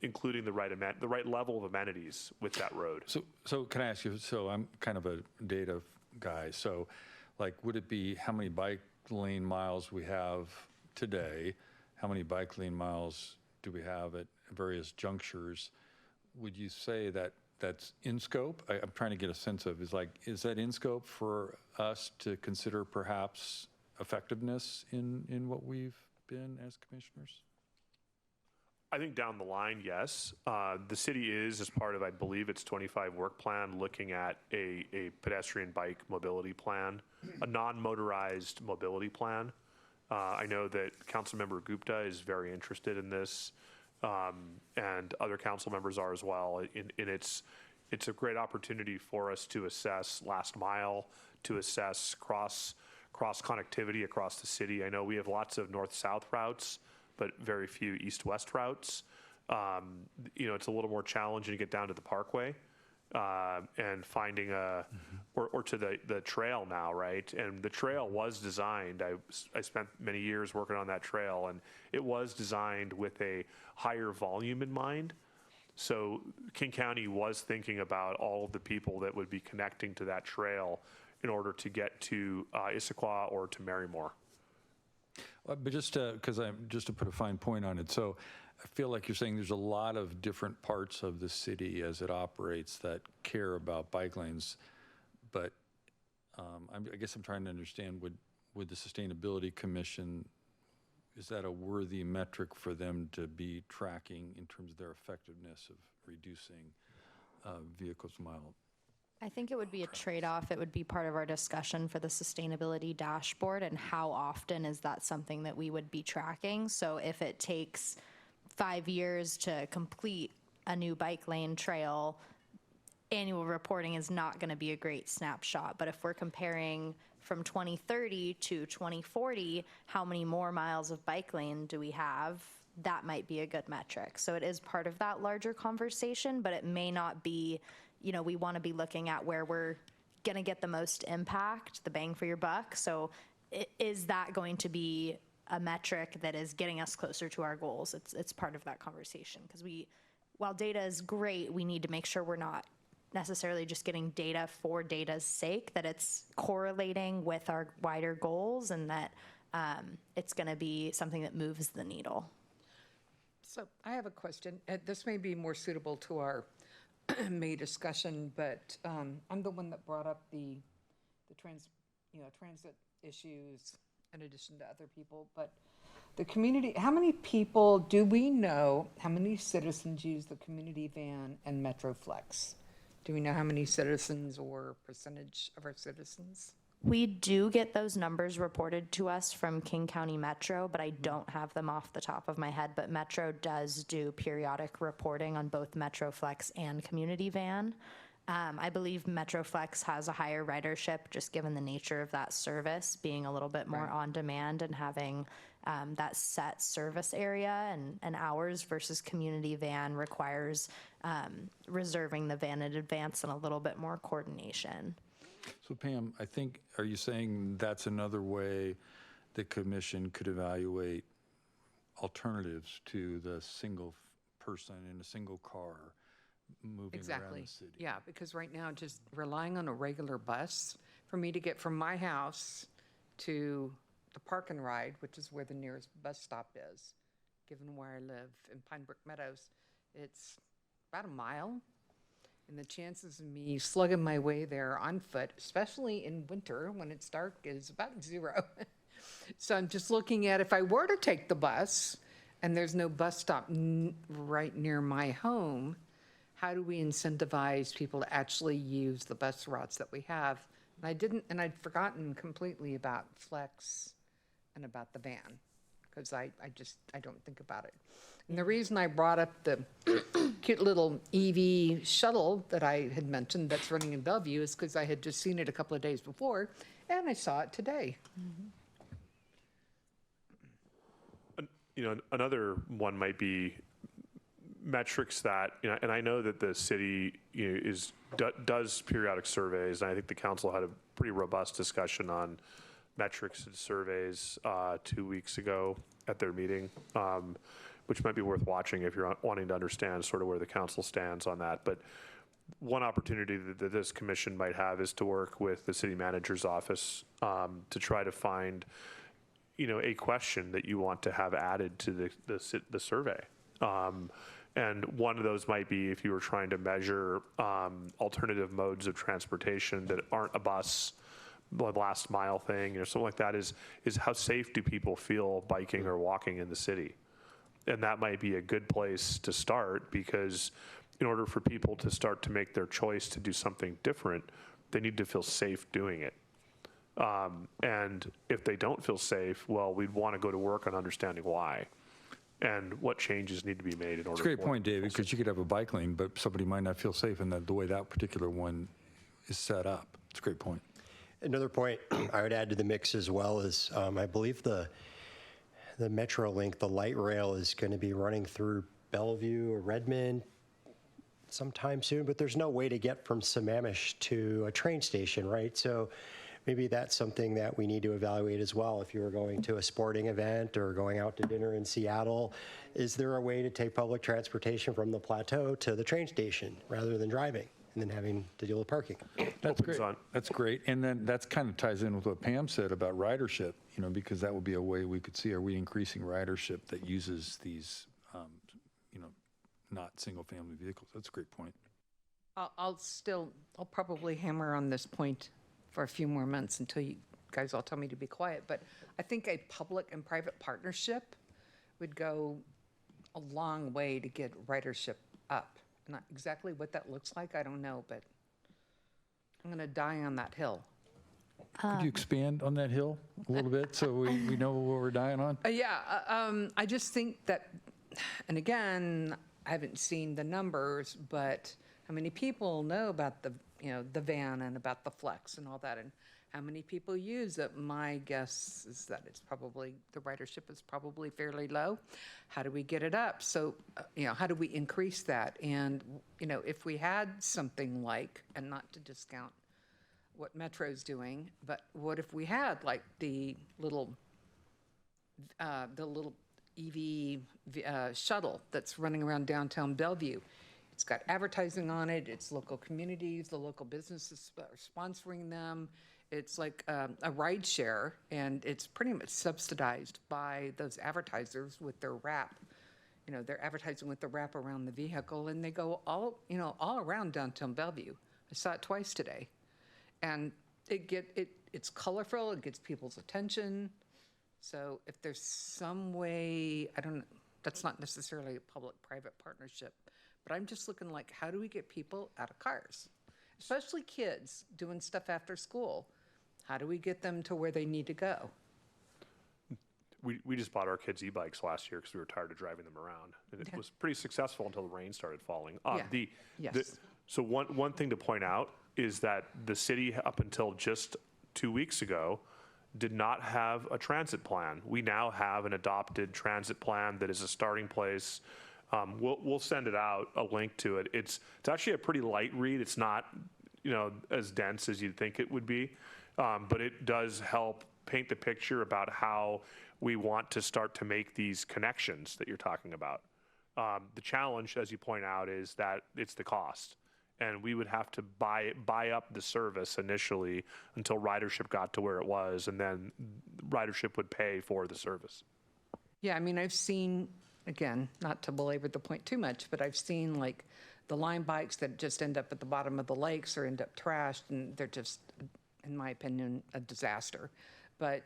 including the right level of amenities with that road. So can I ask you, so I'm kind of a data guy, so like, would it be how many bike lane miles we have today? How many bike lane miles do we have at various junctures? Would you say that that's in scope? I'm trying to get a sense of, is that in scope for us to consider perhaps effectiveness in what we've been as commissioners? I think down the line, yes. The city is, as part of, I believe, its 25 work plan, looking at a pedestrian bike mobility plan, a non-motorized mobility plan. I know that Councilmember Gupta is very interested in this, and other council members are as well. It's a great opportunity for us to assess last mile, to assess cross connectivity across the city. I know we have lots of north-south routes, but very few east-west routes. It's a little more challenging to get down to the Parkway and finding or to the trail now, right? And the trail was designed, I spent many years working on that trail, and it was designed with a higher volume in mind. So King County was thinking about all of the people that would be connecting to that trail in order to get to Issaquah or to Marymore. But just to put a fine point on it, so I feel like you're saying there's a lot of different parts of the city as it operates that care about bike lanes, but I guess I'm trying to understand, would the Sustainability Commission, is that a worthy metric for them to be tracking in terms of their effectiveness of reducing vehicles mile? I think it would be a trade-off. It would be part of our discussion for the sustainability dashboard, and how often is that something that we would be tracking? So if it takes 5 years to complete a new bike lane trail, annual reporting is not going to be a great snapshot. But if we're comparing from 2030 to 2040, how many more miles of bike lane do we have? That might be a good metric. So it is part of that larger conversation, but it may not be, we want to be looking at where we're going to get the most impact, the bang for your buck. So is that going to be a metric that is getting us closer to our goals? It's part of that conversation, because while data is great, we need to make sure we're not necessarily just getting data for data's sake, that it's correlating with our wider goals, and that it's going to be something that moves the needle. So I have a question. This may be more suitable to our May discussion, but I'm the one that brought up the transit issues in addition to other people. But the community, how many people do we know, how many citizens use the community van and MetroFlex? Do we know how many citizens or percentage of our citizens? We do get those numbers reported to us from King County Metro, but I don't have them off the top of my head. But Metro does do periodic reporting on both MetroFlex and Community Van. I believe MetroFlex has a higher ridership, just given the nature of that service, being a little bit more on demand and having that set service area and hours, versus Community Van requires reserving the van in advance and a little bit more coordination. So Pam, I think, are you saying that's another way the commission could evaluate alternatives to the single person in a single car moving around the city? Yeah, because right now, just relying on a regular bus, for me to get from my house to the Park and Ride, which is where the nearest bus stop is, given where I live in Pine Brook Meadows, it's about a mile. And the chances of me slugging my way there on foot, especially in winter when it's dark, is about 0. So I'm just looking at, if I were to take the bus and there's no bus stop right near my home, how do we incentivize people to actually use the bus routes that we have? And I'd forgotten completely about Flex and about the van, because I don't think about it. And the reason I brought up the cute little EV shuttle that I had mentioned that's running in Bellevue is because I had just seen it a couple of days before, and I saw it today. Another one might be metrics that, and I know that the city does periodic surveys, and I think the council had a pretty robust discussion on metrics and surveys 2 weeks ago at their meeting, which might be worth watching if you're wanting to understand sort of where the council stands on that. But one opportunity that this commission might have is to work with the city manager's office to try to find, a question that you want to have added to the survey. And one of those might be if you were trying to measure alternative modes of transportation that aren't a bus, the last mile thing, something like that, is how safe do people feel biking or walking in the city? And that might be a good place to start, because in order for people to start to make their choice to do something different, they need to feel safe doing it. And if they don't feel safe, well, we'd want to go to work on understanding why and what changes need to be made in order. It's a great point, David, because you could have a bike lane, but somebody might not feel safe in the way that particular one is set up. It's a great point. Another point I would add to the mix as well is I believe the MetroLink, the light rail, is going to be running through Bellevue or Redmond sometime soon, but there's no way to get from Sammamish to a train station, right? So maybe that's something that we need to evaluate as well. If you were going to a sporting event or going out to dinner in Seattle, is there a way to take public transportation from the plateau to the train station rather than driving and then having to deal with parking? That's great. That's great. And then that's kind of ties in with what Pam said about ridership, because that would be a way we could see, are we increasing ridership that uses these, not single-family vehicles? That's a great point. I'll probably hammer on this point for a few more months until you guys all tell me to be quiet. But I think a public and private partnership would go a long way to get ridership up. Not exactly what that looks like, I don't know, but I'm going to die on that hill. Could you expand on that hill a little bit so we know what we're dying on? I just think that, and again, I haven't seen the numbers, but how many people know about the van and about the flex and all that, and how many people use it? My guess is that the ridership is probably fairly low. How do we get it up? So, how do we increase that? And, if we had something like, and not to discount what Metro's doing, but what if we had like the little EV shuttle that's running around downtown Bellevue? It's got advertising on it. It's local communities, the local businesses are sponsoring them. It's like a ride share, and it's pretty much subsidized by those advertisers with their wrap. They're advertising with the wrap around the vehicle, and they go all around downtown Bellevue. I saw it twice today. And it's colorful, it gets people's attention. So if there's some way, that's not necessarily a public-private partnership, but I'm just looking like, how do we get people out of cars? Especially kids doing stuff after school. How do we get them to where they need to go? We just bought our kids e-bikes last year because we were tired of driving them around. And it was pretty successful until the rain started falling. Yes. So one thing to point out is that the city, up until just 2 weeks ago, did not have a transit plan. We now have an adopted transit plan that is a starting place. We'll send it out, a link to it. It's actually a pretty light read. It's not as dense as you'd think it would be, but it does help paint the picture about how we want to start to make these connections that you're talking about. The challenge, as you point out, is that it's the cost. And we would have to buy up the service initially until ridership got to where it was, and then ridership would pay for the service. Yeah, I've seen, again, not to belabor the point too much, but I've seen like the Lime bikes that just end up at the bottom of the lakes or end up trashed, and they're just, in my opinion, a disaster. But,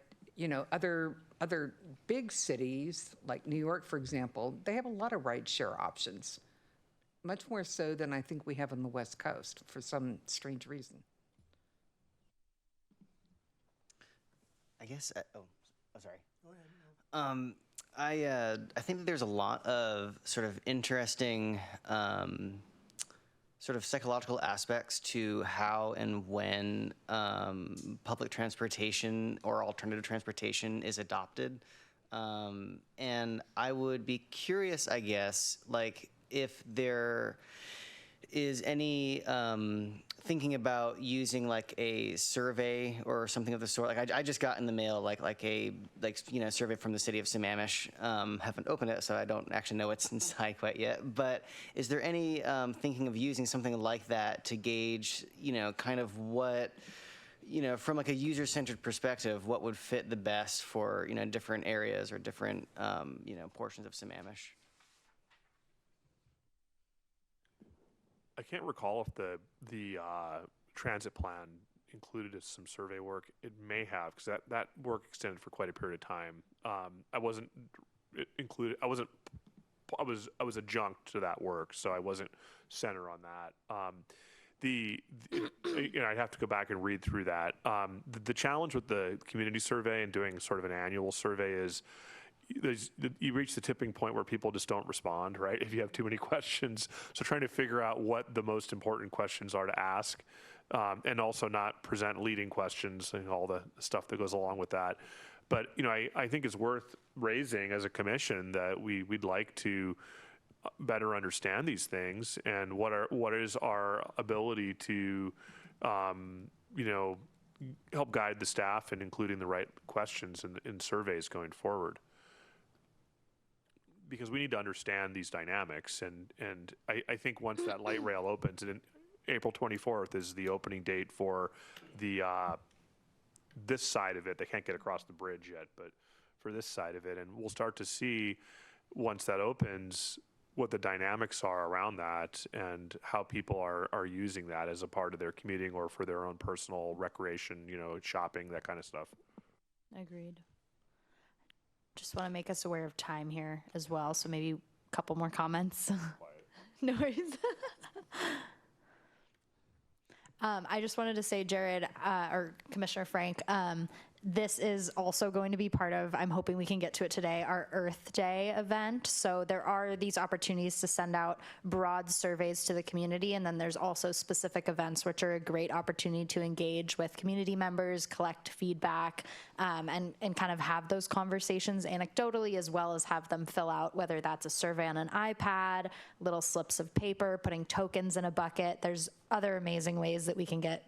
other big cities, like New York, for example, they have a lot of rideshare options. Much more so than I think we have on the West Coast for some strange reason. I guess, sorry. Go ahead. I think that there's a lot of sort of interesting sort of psychological aspects to how and when public transportation or alternative transportation is adopted. And I would be curious, I guess, like, if there is any thinking about using like a survey or something of the sort. Like I just got in the mail like a survey from the city of Sammamish. Haven't opened it, so I don't actually know what's inside quite yet. But is there any thinking of using something like that to gauge, kind of what, from like a user-centered perspective, what would fit the best for different areas or different portions of Sammamish? I can't recall if the transit plan included some survey work. It may have, because that work extended for quite a period of time. I wasn't included. I was adjunct to that work, so I wasn't center on that. I'd have to go back and read through that. The challenge with the community survey and doing sort of an annual survey is you reach the tipping point where people just don't respond, right? If you have too many questions. So trying to figure out what the most important questions are to ask, and also not present leading questions and all the stuff that goes along with that. But, I think it's worth raising as a commission that we'd like to better understand these things and what is our ability to, help guide the staff in including the right questions in surveys going forward. Because we need to understand these dynamics, and I think once that light rail opens, and April 24th is the opening date for the this side of it. They can't get across the bridge yet, but for this side of it, and we'll start to see once that opens what the dynamics are around that and how people are using that as a part of their commuting or for their own personal recreation, shopping, that kind of stuff. Agreed. Just want to make us aware of time here as well, so maybe a couple more comments. No worries. I just wanted to say, Jared, or Commissioner Frank, this is also going to be part of, I'm hoping we can get to it today, our Earth Day event. So there are these opportunities to send out broad surveys to the community, and then there's also specific events which are a great opportunity to engage with community members, collect feedback, and kind of have those conversations anecdotally, as well as have them fill out, whether that's a survey on an iPad, little slips of paper, putting tokens in a bucket. There's other amazing ways that we can get,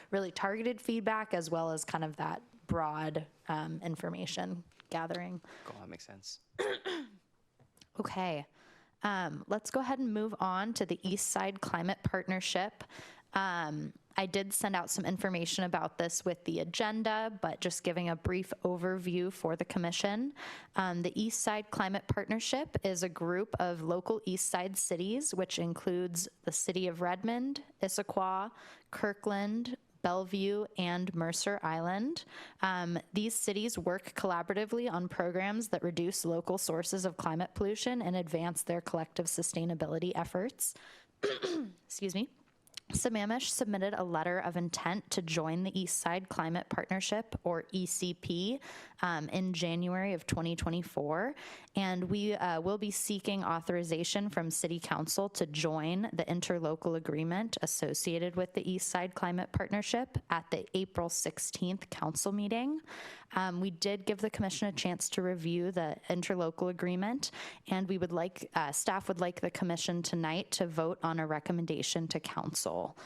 really targeted feedback, as well as kind of that broad information gathering. Cool, that makes sense. Okay, let's go ahead and move on to the East Side Climate Partnership. I did send out some information about this with the agenda, but just giving a brief overview for the commission. The East Side Climate Partnership is a group of local East Side cities, which includes the city of Redmond, Issaquah, Kirkland, Bellevue, and Mercer Island. These cities work collaboratively on programs that reduce local sources of climate pollution and advance their collective sustainability efforts. Excuse me. Sammamish submitted a letter of intent to join the East Side Climate Partnership, or ECP, in January of 2024, and we will be seeking authorization from City Council to join the interlocal agreement associated with the East Side Climate Partnership at the April 16th council meeting. We did give the commission a chance to review the interlocal agreement, and we would like, staff would like the commission tonight to vote on a recommendation to council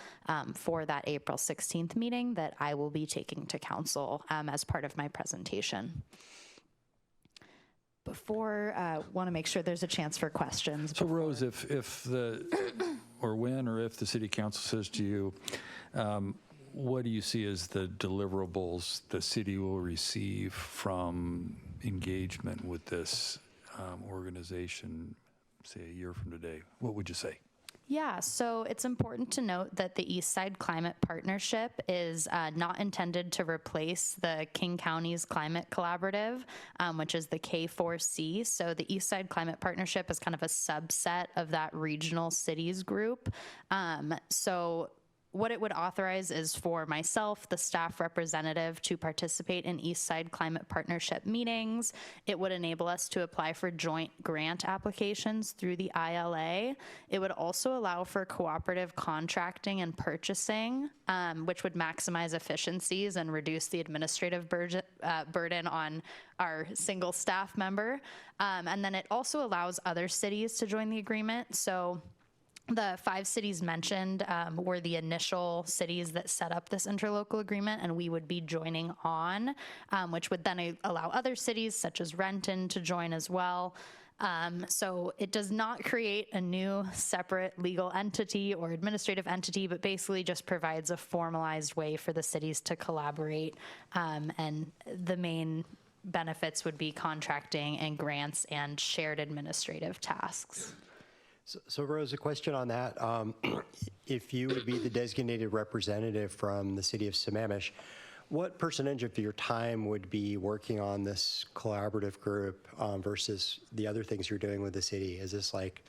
for that April 16th meeting that I will be taking to council as part of my presentation. Before, want to make sure there's a chance for questions. So Rose, if the, or when or if the city council says to you, what do you see as the deliverables the city will receive from engagement with this organization, say a year from today? What would you say? Yeah, so it's important to note that the East Side Climate Partnership is not intended to replace the King County's Climate Collaborative, which is the K4C. So the East Side Climate Partnership is kind of a subset of that regional cities group. So what it would authorize is for myself, the staff representative, to participate in East Side Climate Partnership meetings. It would enable us to apply for joint grant applications through the ILA. It would also allow for cooperative contracting and purchasing, which would maximize efficiencies and reduce the administrative burden on our single staff member. And then it also allows other cities to join the agreement. So the 5 cities mentioned were the initial cities that set up this interlocal agreement, and we would be joining on, which would then allow other cities such as Renton to join as well. So it does not create a new separate legal entity or administrative entity, but basically just provides a formalized way for the cities to collaborate, and the main benefits would be contracting and grants and shared administrative tasks. So Rose, a question on that. If you would be the designated representative from the city of Sammamish, what percentage of your time would be working on this collaborative group versus the other things you're doing with the city? Is this like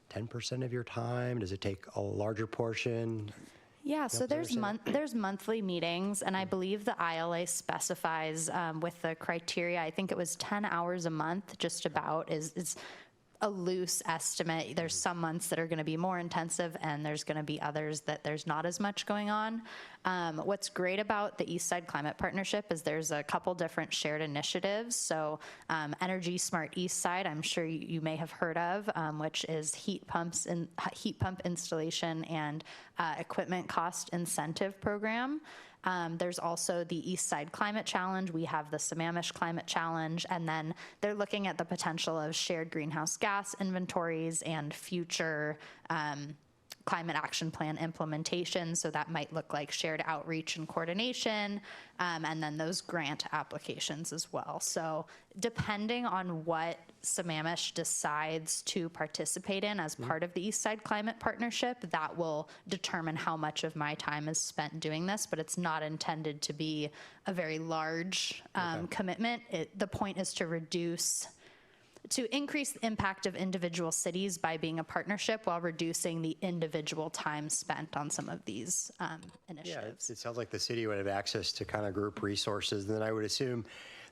10% of your time? Does it take a larger portion? Yeah, so there's monthly meetings, and I believe the ILA specifies with the criteria, I think it was 10 hours a month, just about, is a loose estimate. There's some months that are going to be more intensive, and there's going to be others that there's not as much going on. What's great about the East Side Climate Partnership is there's a couple different shared initiatives. So Energy Smart East Side, I'm sure you may have heard of, which is heat pump installation and equipment cost incentive program. There's also the East Side Climate Challenge. We have the Sammamish Climate Challenge, and then they're looking at the potential of shared greenhouse gas inventories and future climate action plan implementation. So that might look like shared outreach and coordination, and then those grant applications as well. So depending on what Sammamish decides to participate in as part of the East Side Climate Partnership, that will determine how much of my time is spent doing this, but it's not intended to be a very large commitment. The point is to increase the impact of individual cities by being a partnership while reducing the individual time spent on some of these Yeah, initiatives. it sounds like the city would have access to kind of group resources. And then I would assume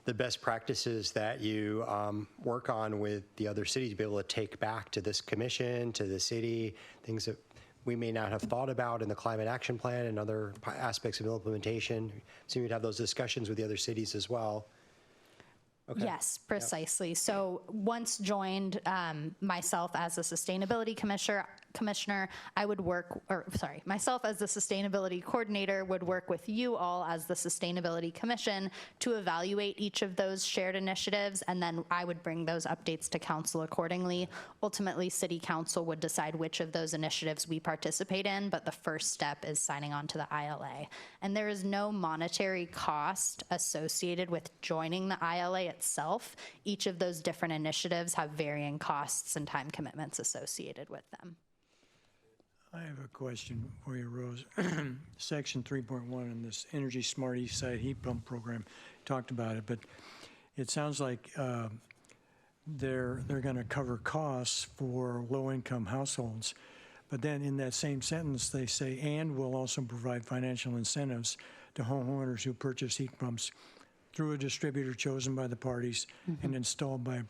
the best practices that you work on with the other cities to be able to take back to this commission, to the city, things that we may not have thought about in the climate action plan and other aspects of implementation. So you'd have those discussions with the other cities as well. Okay. Yes, precisely. So once joined, myself as a sustainability commissioner, I would work, myself as the sustainability coordinator would work with you all as the sustainability commission to evaluate each of those shared initiatives, and then I would bring those updates to council accordingly. Ultimately, city council would decide which of those initiatives we participate in, but the first step is signing on to the ILA. And there is no monetary cost associated with joining the ILA itself. Each of those different initiatives have varying costs and time commitments associated with them. I have a question for you, Rose. Section 3.1 in this Energy Smart East Side Heat Pump Program talked about it, but it sounds like they're going to cover costs for low-income households. But then in that same sentence, they say, and will also provide financial incentives to homeowners who purchase heat pumps through a distributor chosen by the parties and installed by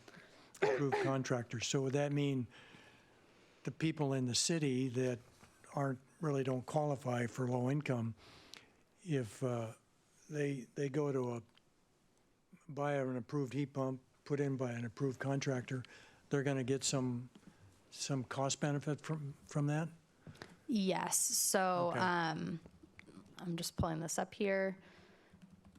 approved contractors. So would that mean the people in the city that really don't qualify for low income, if they go to buy an approved heat pump put in by an approved contractor, they're going to get some cost benefit from that? Yes. So Okay. I'm just pulling this up here.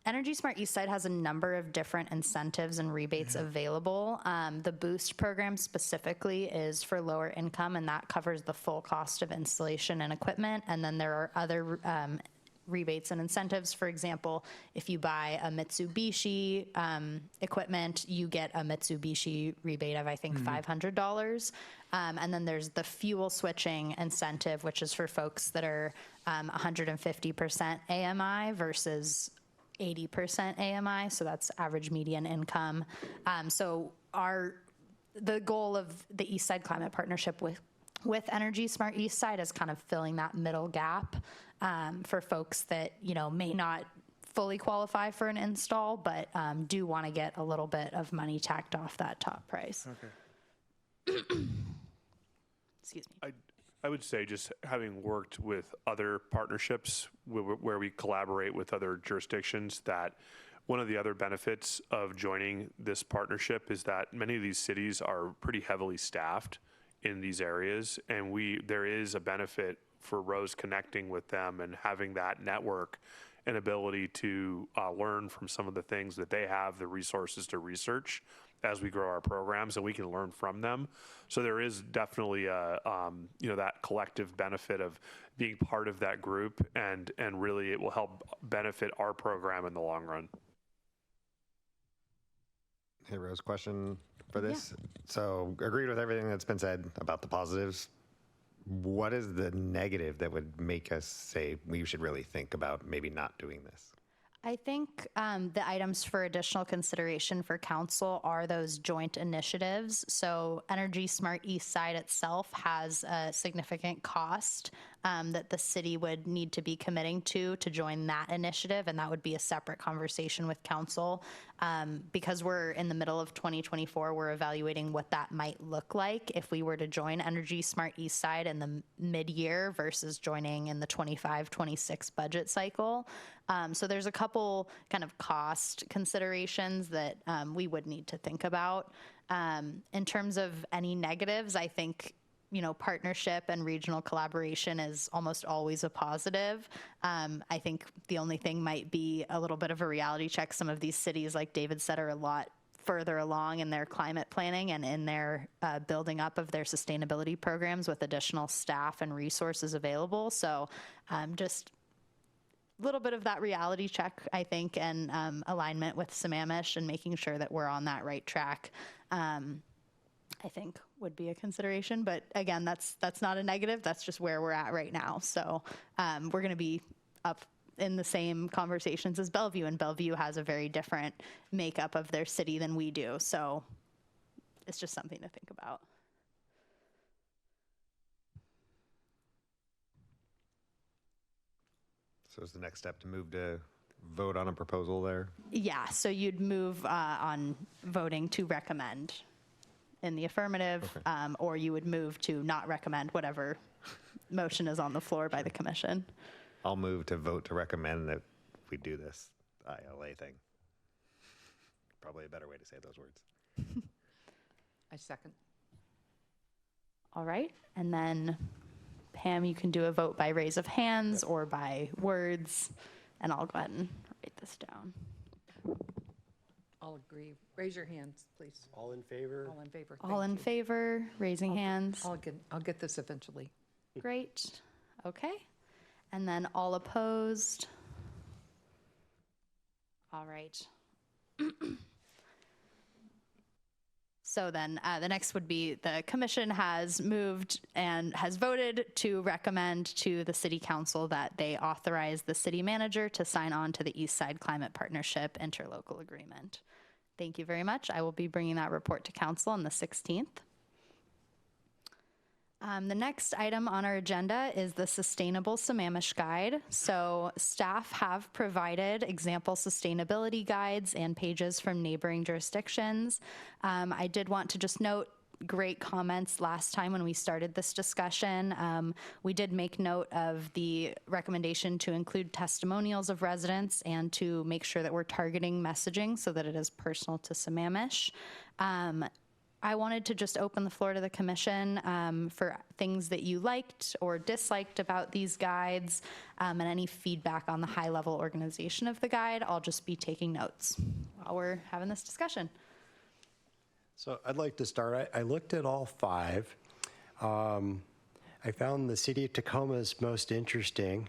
Energy Smart Eastside has a number of different incentives and rebates available. The Boost program specifically is for lower income, and that covers the full cost of installation and equipment. And then there are other rebates and incentives. For example, if you buy a Mitsubishi equipment, you get a Mitsubishi rebate of, I think, $500. And then there's the fuel switching incentive, which is for folks that are 150% AMI versus 80% AMI, so that's average median income. So the goal of the East Side Climate Partnership with Energy Smart East Side is kind of filling that middle gap for folks that may not fully qualify for an install, but do want to get a little bit of money tacked off that top price. Okay. Excuse me. I would say, just having worked with other partnerships where we collaborate with other jurisdictions, that one of the other benefits of joining this partnership is that many of these cities are pretty heavily staffed in these areas, and there is a benefit for Rose connecting with them and having that network and ability to learn from some of the things that they have, the resources to research as we grow our programs, and we can learn from them. So there is definitely that collective benefit of being part of that group, and really it will help benefit our program in the long run. Hey, Rose, question for this. So agreed with everything that's been said about the positives. What is the negative that would make us say we should really think about maybe not doing this? I think the items for additional consideration for council are those joint initiatives. So Energy Smart East Side itself has a significant cost that the city would need to be committing to join that initiative, and that would be a separate conversation with council. Because we're in the middle of 2024, we're evaluating what that might look like if we were to join Energy Smart East Side in the mid-year versus joining in the 25-26 budget cycle. So there's a couple kind of cost considerations that we would need to think about. In terms of any negatives, I think partnership and regional collaboration is almost always a positive. I think the only thing might be a little bit of a reality check. Some of these cities, like David said, are a lot further along in their climate planning and in their building up of their sustainability programs with additional staff and resources available. So just a little bit of that reality check, I think, and alignment with Sammamish and making sure that we're on that right track, I think would be a consideration. But again, that's not a negative. That's just where we're at right now. So we're going to be up in the same conversations as Bellevue, and Bellevue has a very different makeup of their city than we do. So it's just something to think about. So is the next step to move to vote on a proposal there? Yeah, so you'd move on voting to recommend in the affirmative, or you would move to not recommend whatever motion is on the floor by the commission. I'll move to vote to recommend that we do this ILA thing. Probably a better way to say those words. I second. All right, and then Pam, you can do a vote by raise of hands or by words, and I'll go ahead and write this down. I'll agree. Raise your hands, please. All in favor? All in favor. All in favor, raising hands. I'll get this eventually. Great. Okay. And then all opposed. All right. So then the next would be the commission has moved and has voted to recommend to the city council that they authorize the city manager to sign on to the East Side Climate Partnership interlocal agreement. Thank you very much. I will be bringing that report to council on the 16th. The next item on our agenda is the Sustainable Sammamish Guide. So staff have provided example sustainability guides and pages from neighboring jurisdictions. I did want to just note great comments last time when we started this discussion. We did make note of the recommendation to include testimonials of residents and to make sure that we're targeting messaging so that it is personal to Sammamish. I wanted to just open the floor to the commission for things that you liked or disliked about these guides and any feedback on the high-level organization of the guide. I'll just be taking notes while we're having this discussion. So I'd like to start. I looked at all 5. I found the city of Tacoma's most interesting.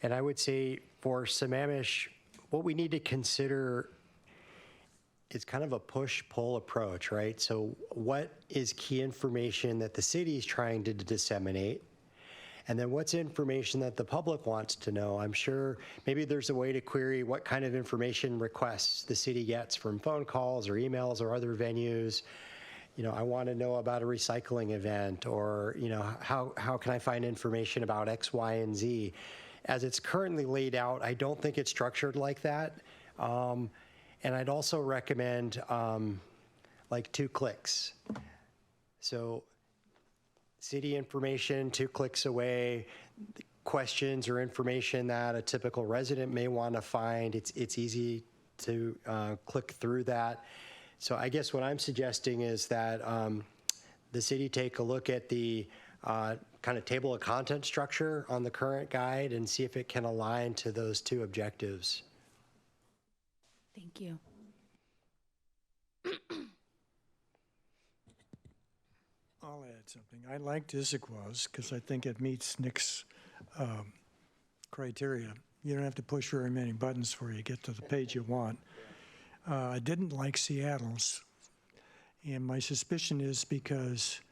And I would say for Sammamish, what we need to consider is kind of a push-pull approach, right? So what is key information that the city is trying to disseminate? And then what's information that the public wants to know? I'm sure maybe there's a way to query what kind of information requests the city gets from phone calls or emails or other venues. You know, I want to know about a recycling event, or, you know, how can I find information about X, Y, and Z? As it's currently laid out, I don't think it's structured like that. And I'd also recommend like 2 clicks. So city information, 2 clicks away, questions or information that a typical resident may want to find. It's easy to click through that. So I guess what I'm suggesting is that the city take a look at the kind of table of content structure on the current guide and see if it can align to those 2 objectives. Thank you. I'll add something. I liked Issaquah's because I think it meets Nick's criteria. You don't have to push very many buttons before you get to the page you want. I didn't like Seattle's, and my suspicion is because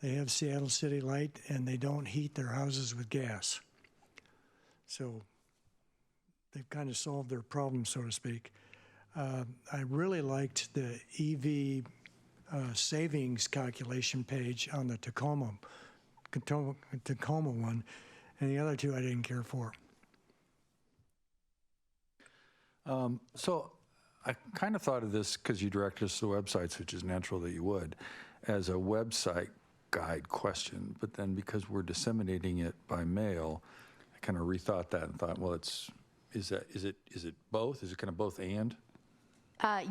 they have Seattle City Light and they don't heat their houses with gas. So they've kind of solved their problem, so to speak. I really liked the EV savings calculation page on the Tacoma one, and the other 2 I didn't care for. So I kind of thought of this, because you directed us to the websites, which is natural that you would, as a website guide question. But then because we're disseminating it by mail, I kind of rethought that and thought, well, is it both? Is it kind of both and?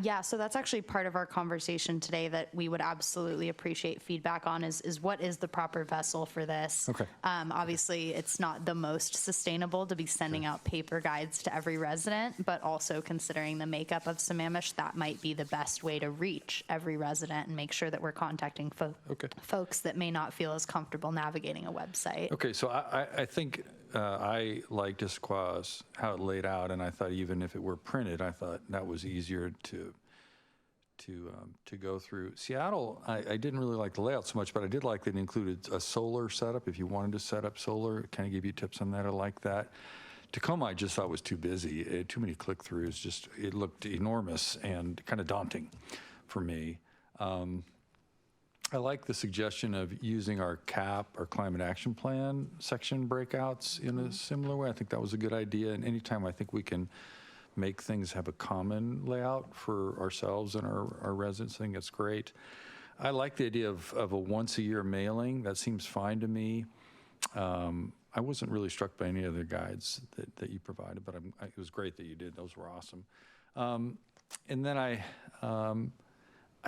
Yeah, so that's actually part of our conversation today that we would absolutely appreciate feedback on is what is the proper vessel for this? Okay. Obviously, it's not the most sustainable to be sending out paper guides to every resident, but also considering the makeup of Sammamish, that might be the best way to reach every resident and make sure that we're contacting folks that may not feel as comfortable navigating a website. Okay, so I think I liked Issaquah's, how it laid out, and I thought even if it were printed, I thought that was easier to go through. Seattle, I didn't really like the layout so much, but I did like that it included a solar setup. If you wanted to set up solar, it kind of gave you tips on that. I like that. Tacoma, I just thought was too busy. Too many click-throughs. Just it looked enormous and kind of daunting for me. I like the suggestion of using our climate action plan section breakouts in a similar way. I think that was a good idea. And anytime I think we can make things have a common layout for ourselves and our residents, I think that's great. I like the idea of a once a year mailing. That seems fine to me. I wasn't really struck by any other guides that you provided, but it was great that you did. Those were awesome. And then I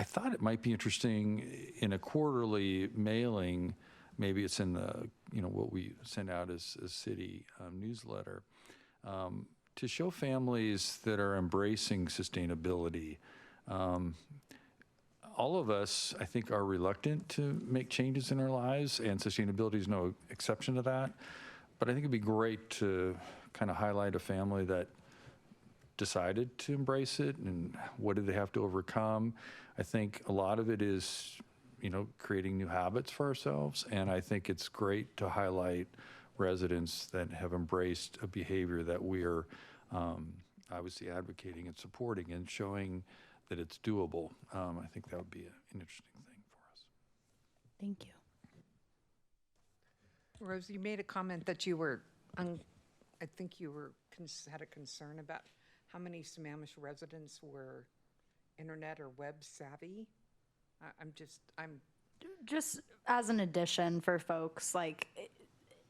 thought it might be interesting in a quarterly mailing, maybe it's in the, what we send out as a city newsletter, to show families that are embracing sustainability. All of us, I think, are reluctant to make changes in our lives, and sustainability is no exception to that. But I think it'd be great to kind of highlight a family that decided to embrace it and what did they have to overcome. I think a lot of it is, creating new habits for ourselves, and I think it's great to highlight residents that have embraced a behavior that we're obviously advocating and supporting and showing that it's doable. I think that would be an interesting thing for us. Thank you. Rose, you made a comment that you were, I think you had a concern about how many Sammamish residents were internet or web savvy. I'm Just as an addition for folks, like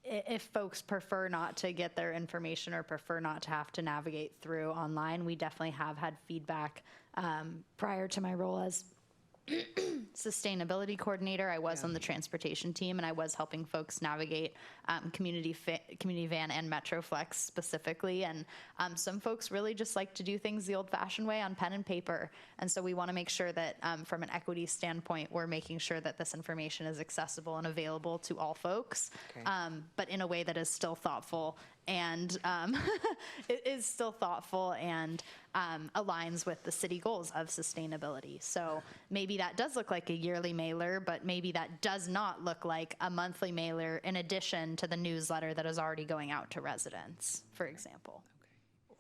if folks prefer not to get their information or prefer not to have to navigate through online, we definitely have had feedback prior to my role as sustainability coordinator. I was on the transportation team, and I was helping folks navigate community van and Metroflex specifically. And some folks really just like to do things the old-fashioned way on pen and paper. And so we want to make sure that from an equity standpoint, we're making sure that this information is accessible and available to all folks, but in a way that is still thoughtful and it is still thoughtful and aligns with the city goals of sustainability. So maybe that does look like a yearly mailer, but maybe that does not look like a monthly mailer in addition to the newsletter that is already going out to residents, for example.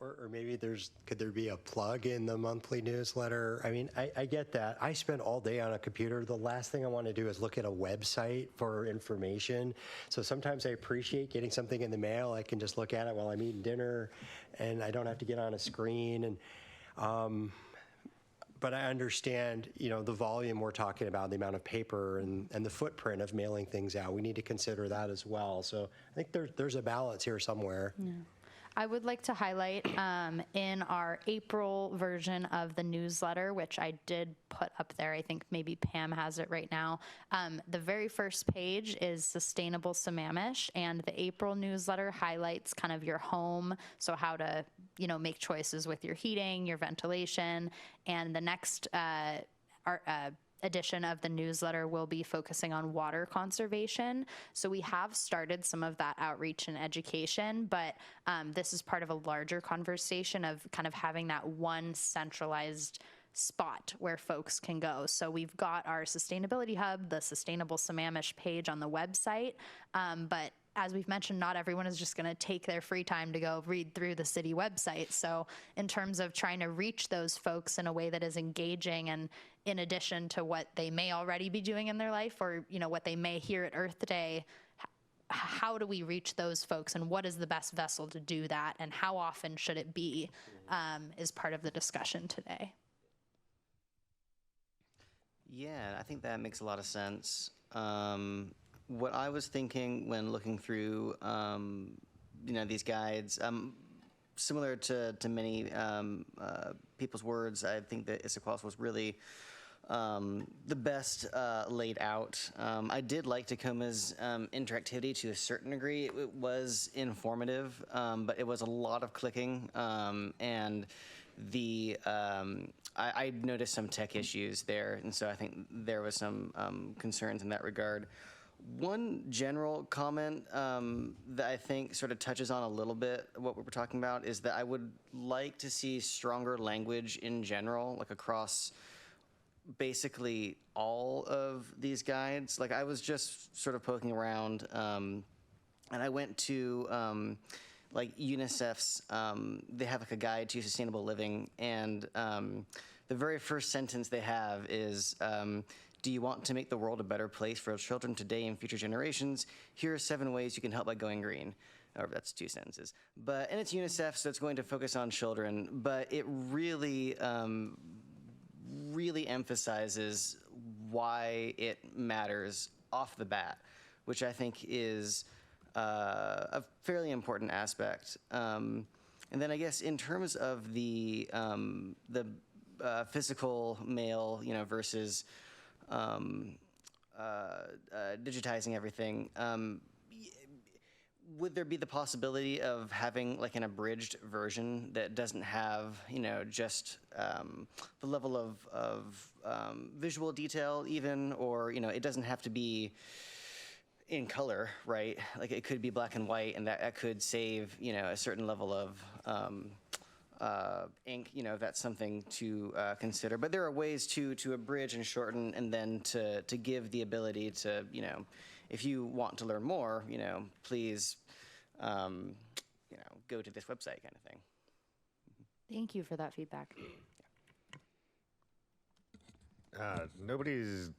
Or maybe could there be a plug in the monthly newsletter? I mean, I get that. I spend all day on a computer. The last thing I want to do is look at a website for information. So sometimes I appreciate getting something in the mail. I can just look at it while I'm eating dinner, and I don't have to get on a screen. And but I understand, the volume we're talking about, the amount of paper and the footprint of mailing things out. We need to consider that as well. So I think there's a balance here somewhere. Yeah. I would like to highlight in our April version of the newsletter, which I did put up there, I think maybe Pam has it right now. The very first page is Sustainable Sammamish, and the April newsletter highlights kind of your home, so how to, make choices with your heating, your ventilation, and the next edition of the newsletter will be focusing on water conservation. So we have started some of that outreach and education, but this is part of a larger conversation of kind of having that one centralized spot where folks can go. So we've got our sustainability hub, the Sustainable Sammamish page on the website, but as we've mentioned, not everyone is just going to take their free time to go read through the city website. So in terms of trying to reach those folks in a way that is engaging and in addition to what they may already be doing in their life or, what they may hear at Earth Day, how do we reach those folks and what is the best vessel to do that and how often should it be is part of the discussion today. Yeah, I think that makes a lot of sense. What I was thinking when looking through, these guides, similar to many people's words, I think that Issaquah's was really the best laid out. I did like Tacoma's interactivity to a certain degree. It was informative, but it was a lot of clicking, and I noticed some tech issues there, and so I think there was some concerns in that regard. One general comment that I think sort of touches on a little bit what we were talking about is that I would like to see stronger language in general, like across basically all of these guides. Like I was just sort of poking around, and I went to like UNICEF's, they have like a guide to sustainable living, and the very first sentence they have is, do you want to make the world a better place for children today and future generations? Here are 7 ways you can help by going green. Or that's 2 sentences. And it's UNICEF, so it's going to focus on children, but it really, really emphasizes why it matters off the bat, which I think is a fairly important aspect. And then I guess in terms of the physical mail, versus digitizing everything, would there be the possibility of having like an abridged version that doesn't have, just the level of visual detail even, or, it doesn't have to be in color, right? Like it could be black and white, and that could save, a certain level of ink, that's something to consider. But there are ways to abridge and shorten, and then to give the ability to, if you want to learn more, please, go to this website kind of thing. Thank you for that feedback. Nobody's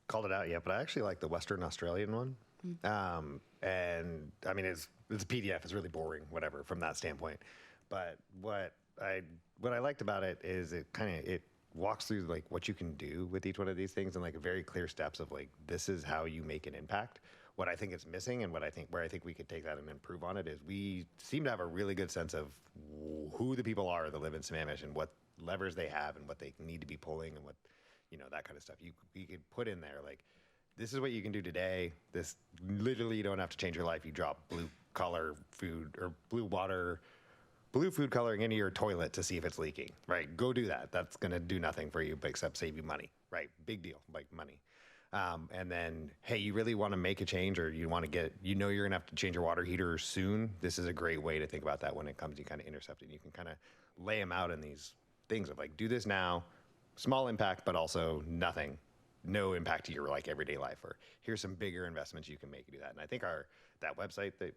called it out yet, but I actually like the Western Australian one. And I mean, it's a PDF. It's really boring, whatever, from that standpoint. But what I liked about it is it walks through like what you can do with each one of these things and like very clear steps of like, this is how you make an impact. What I think is missing and where I think we could take that and improve on it is we seem to have a really good sense of who the people are that live in Sammamish and what levers they have and what they need to be pulling and what, that kind of stuff. You could put in there like, this is what you can do today. This literally, you don't have to change your life. You drop blue color food or blue food coloring into your toilet to see if it's leaking, right? Go do that. That's going to do nothing for you except save you money, right? Big deal, like money. And then, hey, you really want to make a change or you want to get, you're going to have to change your water heater soon. This is a great way to think about that when it comes to kind of intercepting. You can kind of lay them out in these things of like, do this now, small impact, but also no impact to your like everyday life, or here's some bigger investments you can make to do that. And I think that website that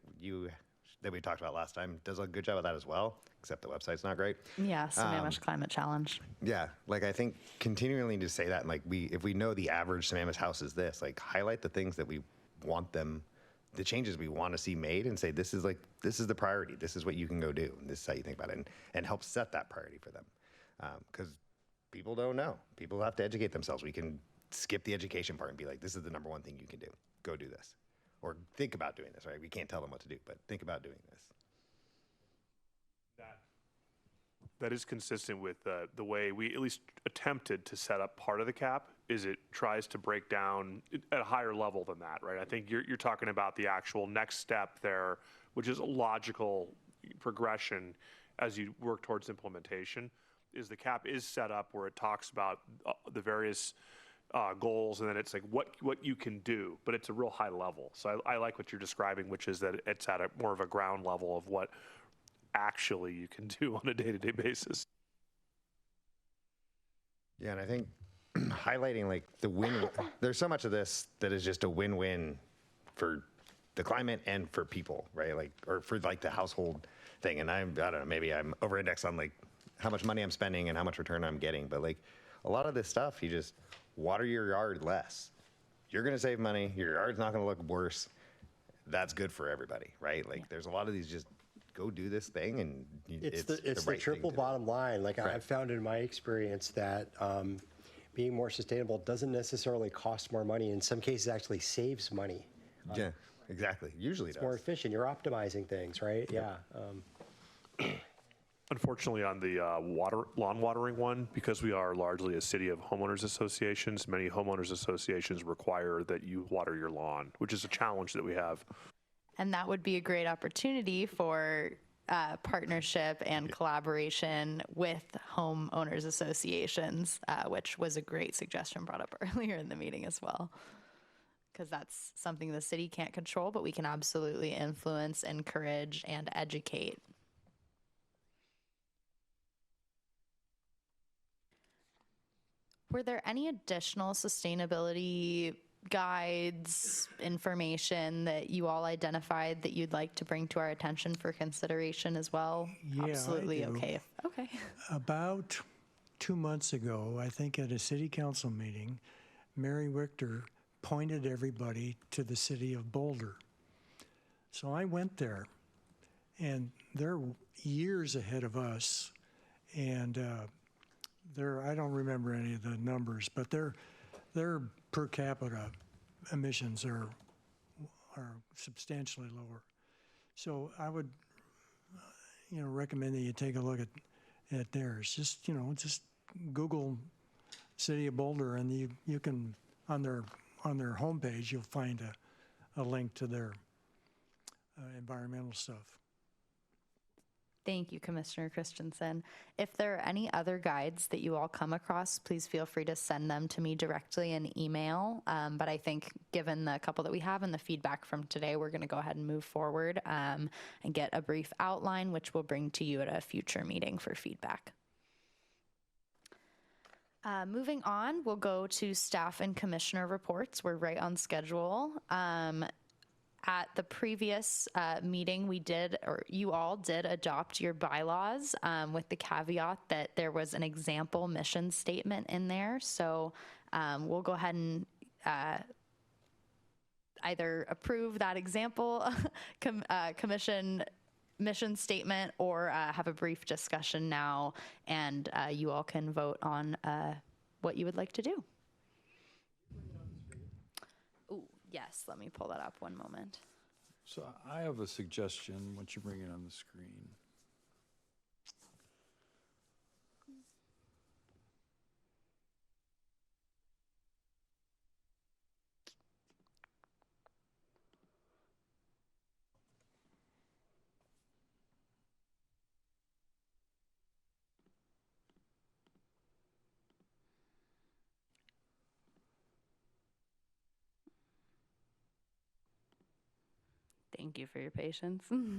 we talked about last time does a good job of that as well, except the website's not great. Yeah, Sammamish Climate Challenge. Yeah, like I think continually to say that, and like if we know the average Sammamish house is this, like highlight the things that we want them, the changes we want to see made, and say this is the priority. This is what you can go do, and this is how you think about it, and help set that priority for them, because people don't know. People have to educate themselves. We can skip the education part and be like, this is the number one thing you can do. Go do this. Or think about doing this, right? We can't tell them what to do, but think about doing this. That is consistent with the way we at least attempted to set up part of the cap, is it tries to break down at a higher level than that, right? I think you're talking about the actual next step there, which is a logical progression as you work towards implementation, is the cap is set up where it talks about the various goals, and then it's like what you can do, but it's a real high level. So I like what you're describing, which is that it's at more of a ground level of what actually you can do on a day-to-day basis. Yeah, and I think highlighting like the win, there's so much of this that is just a win-win for the climate and for people, right? Like, or for like the household thing. And I don't know, maybe I'm over-indexed on like how much money I'm spending and how much return I'm getting, but like a lot of this stuff, you just water your yard less. You're going to save money. Your yard's not going to look worse. That's good for everybody, right? Like there's a lot of these just go do this thing, and it's the triple bottom line. Like I've found in my experience that being more sustainable doesn't necessarily cost more money. In some cases, actually saves money. Yeah, exactly. Usually it's more efficient. You're optimizing things, right? Yeah. Unfortunately, on the lawn watering one, because we are largely a city of homeowners associations, many homeowners associations require that you water your lawn, which is a challenge that we have. And that would be a great opportunity for partnership and collaboration with homeowners associations, which was a great suggestion brought up earlier in the meeting as well. Because that's something the city can't control, but we can absolutely influence, encourage, and educate. Were there any additional sustainability guides, information that you all identified that you'd like to bring to our attention for consideration as well? Yeah, I Absolutely do. okay. Okay. About 2 months ago, I think at a city council meeting, Mary Richter pointed everybody to the city of Boulder. So I went there, and they're years ahead of us, and I don't remember any of the numbers, but their per capita emissions are substantially lower. So I would, recommend that you take a look at theirs. Just Google City of Boulder, and you can on their homepage you'll find a link to their environmental stuff. Thank you, Commissioner Christensen. If there are any other guides that you all come across, please feel free to send them to me directly in email. But I think given the couple that we have and the feedback from today, we're going to go ahead and move forward and get a brief outline, which we'll bring to you at a future meeting for feedback. Moving on, we'll go to staff and commissioner reports. We're right on schedule. At the previous meeting, you all did adopt your bylaws with the caveat that there was an example mission statement in there. So we'll go ahead and either approve that example commission mission statement or have a brief discussion now, and you all can vote on what you would like to do. Yes, let me pull that up one moment. So I have a suggestion once you bring it on the screen. Thank you for your patience. Okay.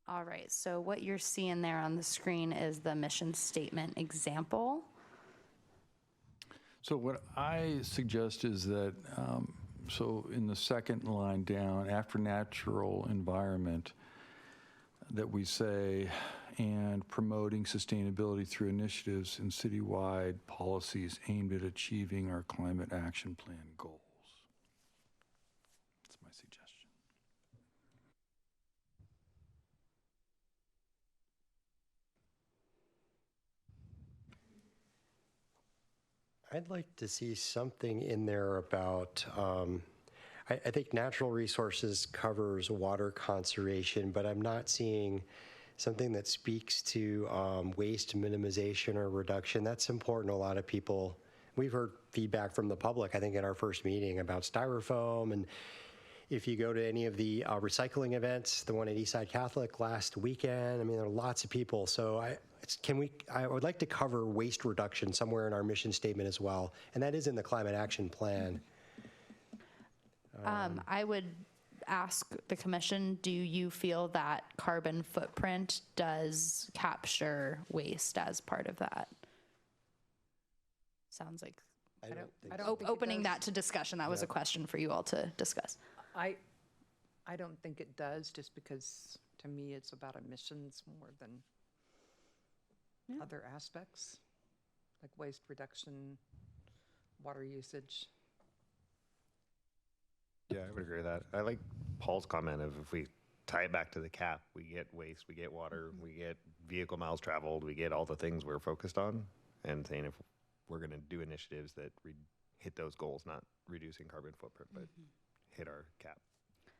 All right, so what you're seeing there on the screen is the mission statement example. So what I suggest is that, so in the second line down, after natural environment, that we say, and promoting sustainability through initiatives and citywide policies aimed at achieving our climate action plan goals. That's my suggestion. I'd like to see something in there about, I think natural resources covers water conservation, but I'm not seeing something that speaks to waste minimization or reduction. That's important to a lot of people. We've heard feedback from the public, I think, in our first meeting about styrofoam. And if you go to any of the recycling events, the one at Eastside Catholic last weekend, I mean, there are lots of people. So I would like to cover waste reduction somewhere in our mission statement as well. And that is in the climate action plan. I would ask the commission, do you feel that carbon footprint does capture waste as part of that? Sounds like I don't think it opening does. that to discussion. That was a question for you all to discuss. I don't think it does, just because to me it's about emissions more than other aspects, like waste reduction, water usage. Yeah, I would agree with that. I like Paul's comment of if we tie it back to the cap, we get waste, we get water, we get vehicle miles traveled, we get all the things we're focused on, and saying if we're going to do initiatives that hit those goals, not reducing carbon footprint, but hit our cap.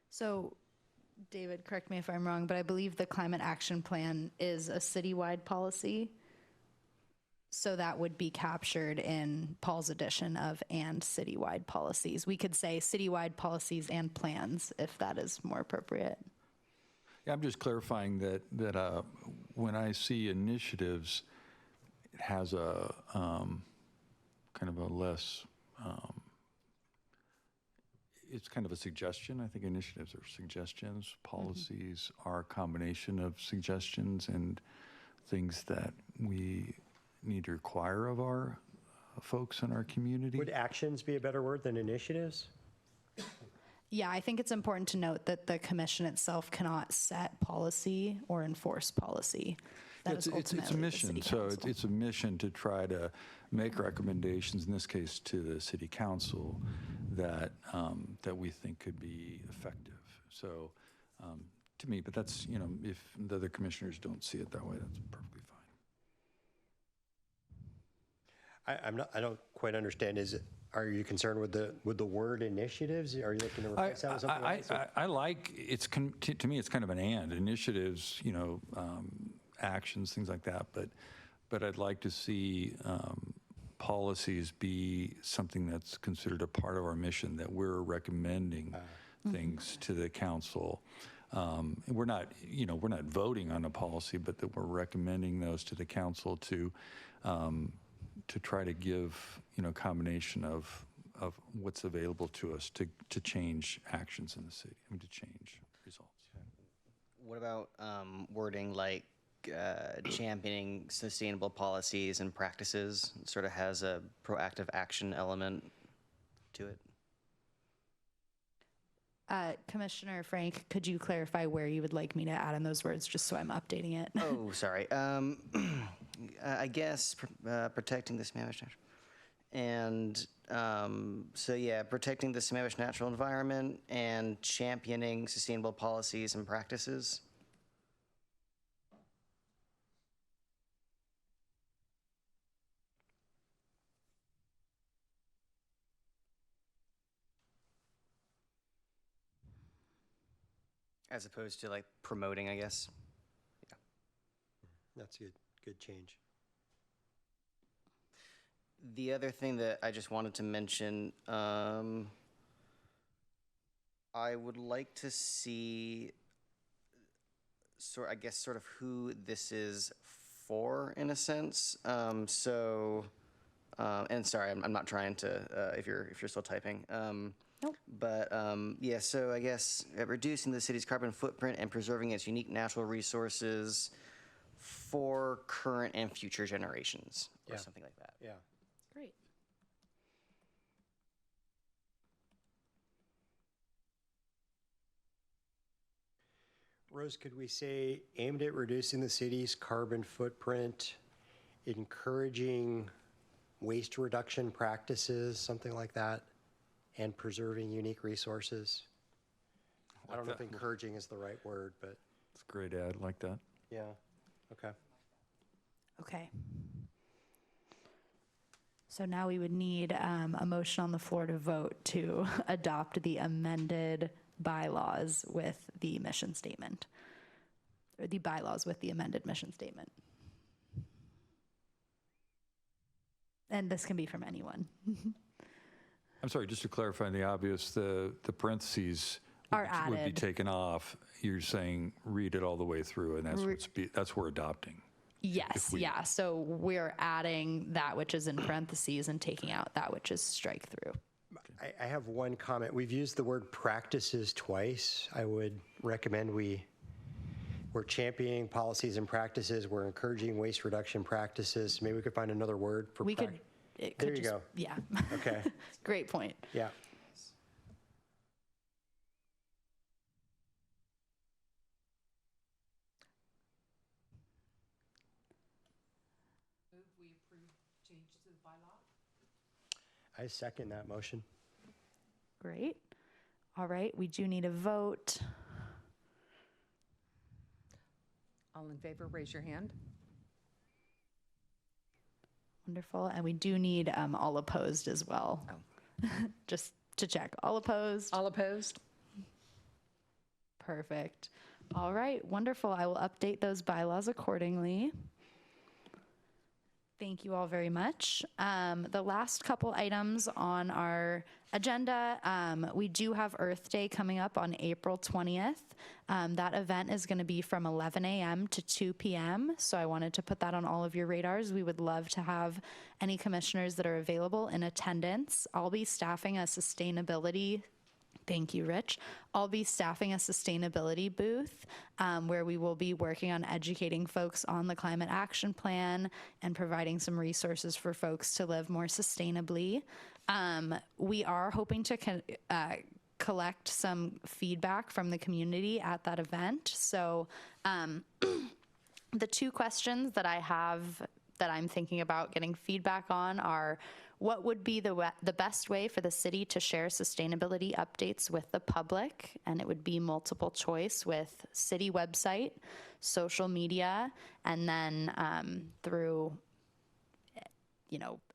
So, David, correct me if I'm wrong, but I believe the climate action plan is a citywide policy. So that would be captured in Paul's edition of and citywide policies. We could say citywide policies and plans if that is more appropriate. Yeah, I'm just clarifying that when I see initiatives, it has a kind of a less, it's kind of a suggestion. I think initiatives are suggestions. Policies are a combination of suggestions and things that we need to require of our folks in our community. Would actions be a better word than initiatives? Yeah, I think it's important to note that the commission itself cannot set policy or enforce policy. That is It's a ultimately the mission, city so council. it's a mission to try to make recommendations, in this case to the city council, that that we think could be effective. So to me, but that's, if the other commissioners don't see it that way, that's perfectly fine. I don't quite understand. Are you concerned with the word initiatives? Are you looking to replace that with something else? I like, to me, it's kind of an and, initiatives, actions, things like that, but I'd like to see policies be something that's considered a part of our mission, that we're recommending things to the council. We're not voting on a policy, but that we're recommending those to the council to try to give, a combination of what's available to us to change actions in the city, to change results. What about wording like championing sustainable policies and practices? It sort of has a proactive action element to it. Commissioner Frank, could you clarify where you would like me to add in those words, just so I'm updating it? Oh, sorry. I guess protecting the Sammamish natural, and so yeah, protecting the Sammamish natural environment and championing sustainable policies and practices. As opposed to like promoting, I guess. That's a good change. The other thing that I just wanted to mention, I would like to see, I guess, sort of who this is for, in a sense. And sorry, I'm not trying to. If you're still typing. Nope. But yeah, so I guess reducing the city's carbon footprint and preserving its unique natural resources for current and future generations, or something like that. Yeah. Great. Rose, could we say aimed at reducing the city's carbon footprint, encouraging waste reduction practices, something like that, and preserving unique resources? I don't know if encouraging is the right word, but. It's a great ad, like that. Yeah, okay. Okay. So now we would need a motion on the floor to vote to adopt the amended bylaws with the mission statement, or the bylaws with the amended mission statement. And this can be from anyone. I'm sorry, just to clarify the obvious, the parentheses Are would be added. taken off. You're saying read it all the way through, and that's what we're adopting. Yes, yeah. So we're adding that which is in parentheses and taking out that which is strike through. I have one comment. We've used the word practices twice. I would recommend we're championing policies and practices. We're encouraging waste reduction practices. Maybe we could find another word for We could, it could There you just, go. yeah. Okay, Great point. yeah. Move we approve change to the bylaw? I second that motion. Great. All right, we do need a vote. All in favor, raise your hand. Wonderful. And we do need all opposed as well. Just to check. All opposed? All opposed? Perfect. All right, wonderful. I will update those bylaws accordingly. Thank you all very much. The last couple items on our agenda, we do have Earth Day coming up on April 20th. That event is going to be from 11 a.m. to 2 p.m. So I wanted to put that on all of your radars. We would love to have any commissioners that are available in attendance. I'll be staffing a sustainability Thank you, Rich. I'll be staffing a sustainability booth where we will be working on educating folks on the climate action plan and providing some resources for folks to live more sustainably. We are hoping to collect some feedback from the community at that event. So the two questions that I have that I'm thinking about getting feedback on are, what would be the best way for the city to share sustainability updates with the public? And it would be multiple choice with city website, social media, and then through,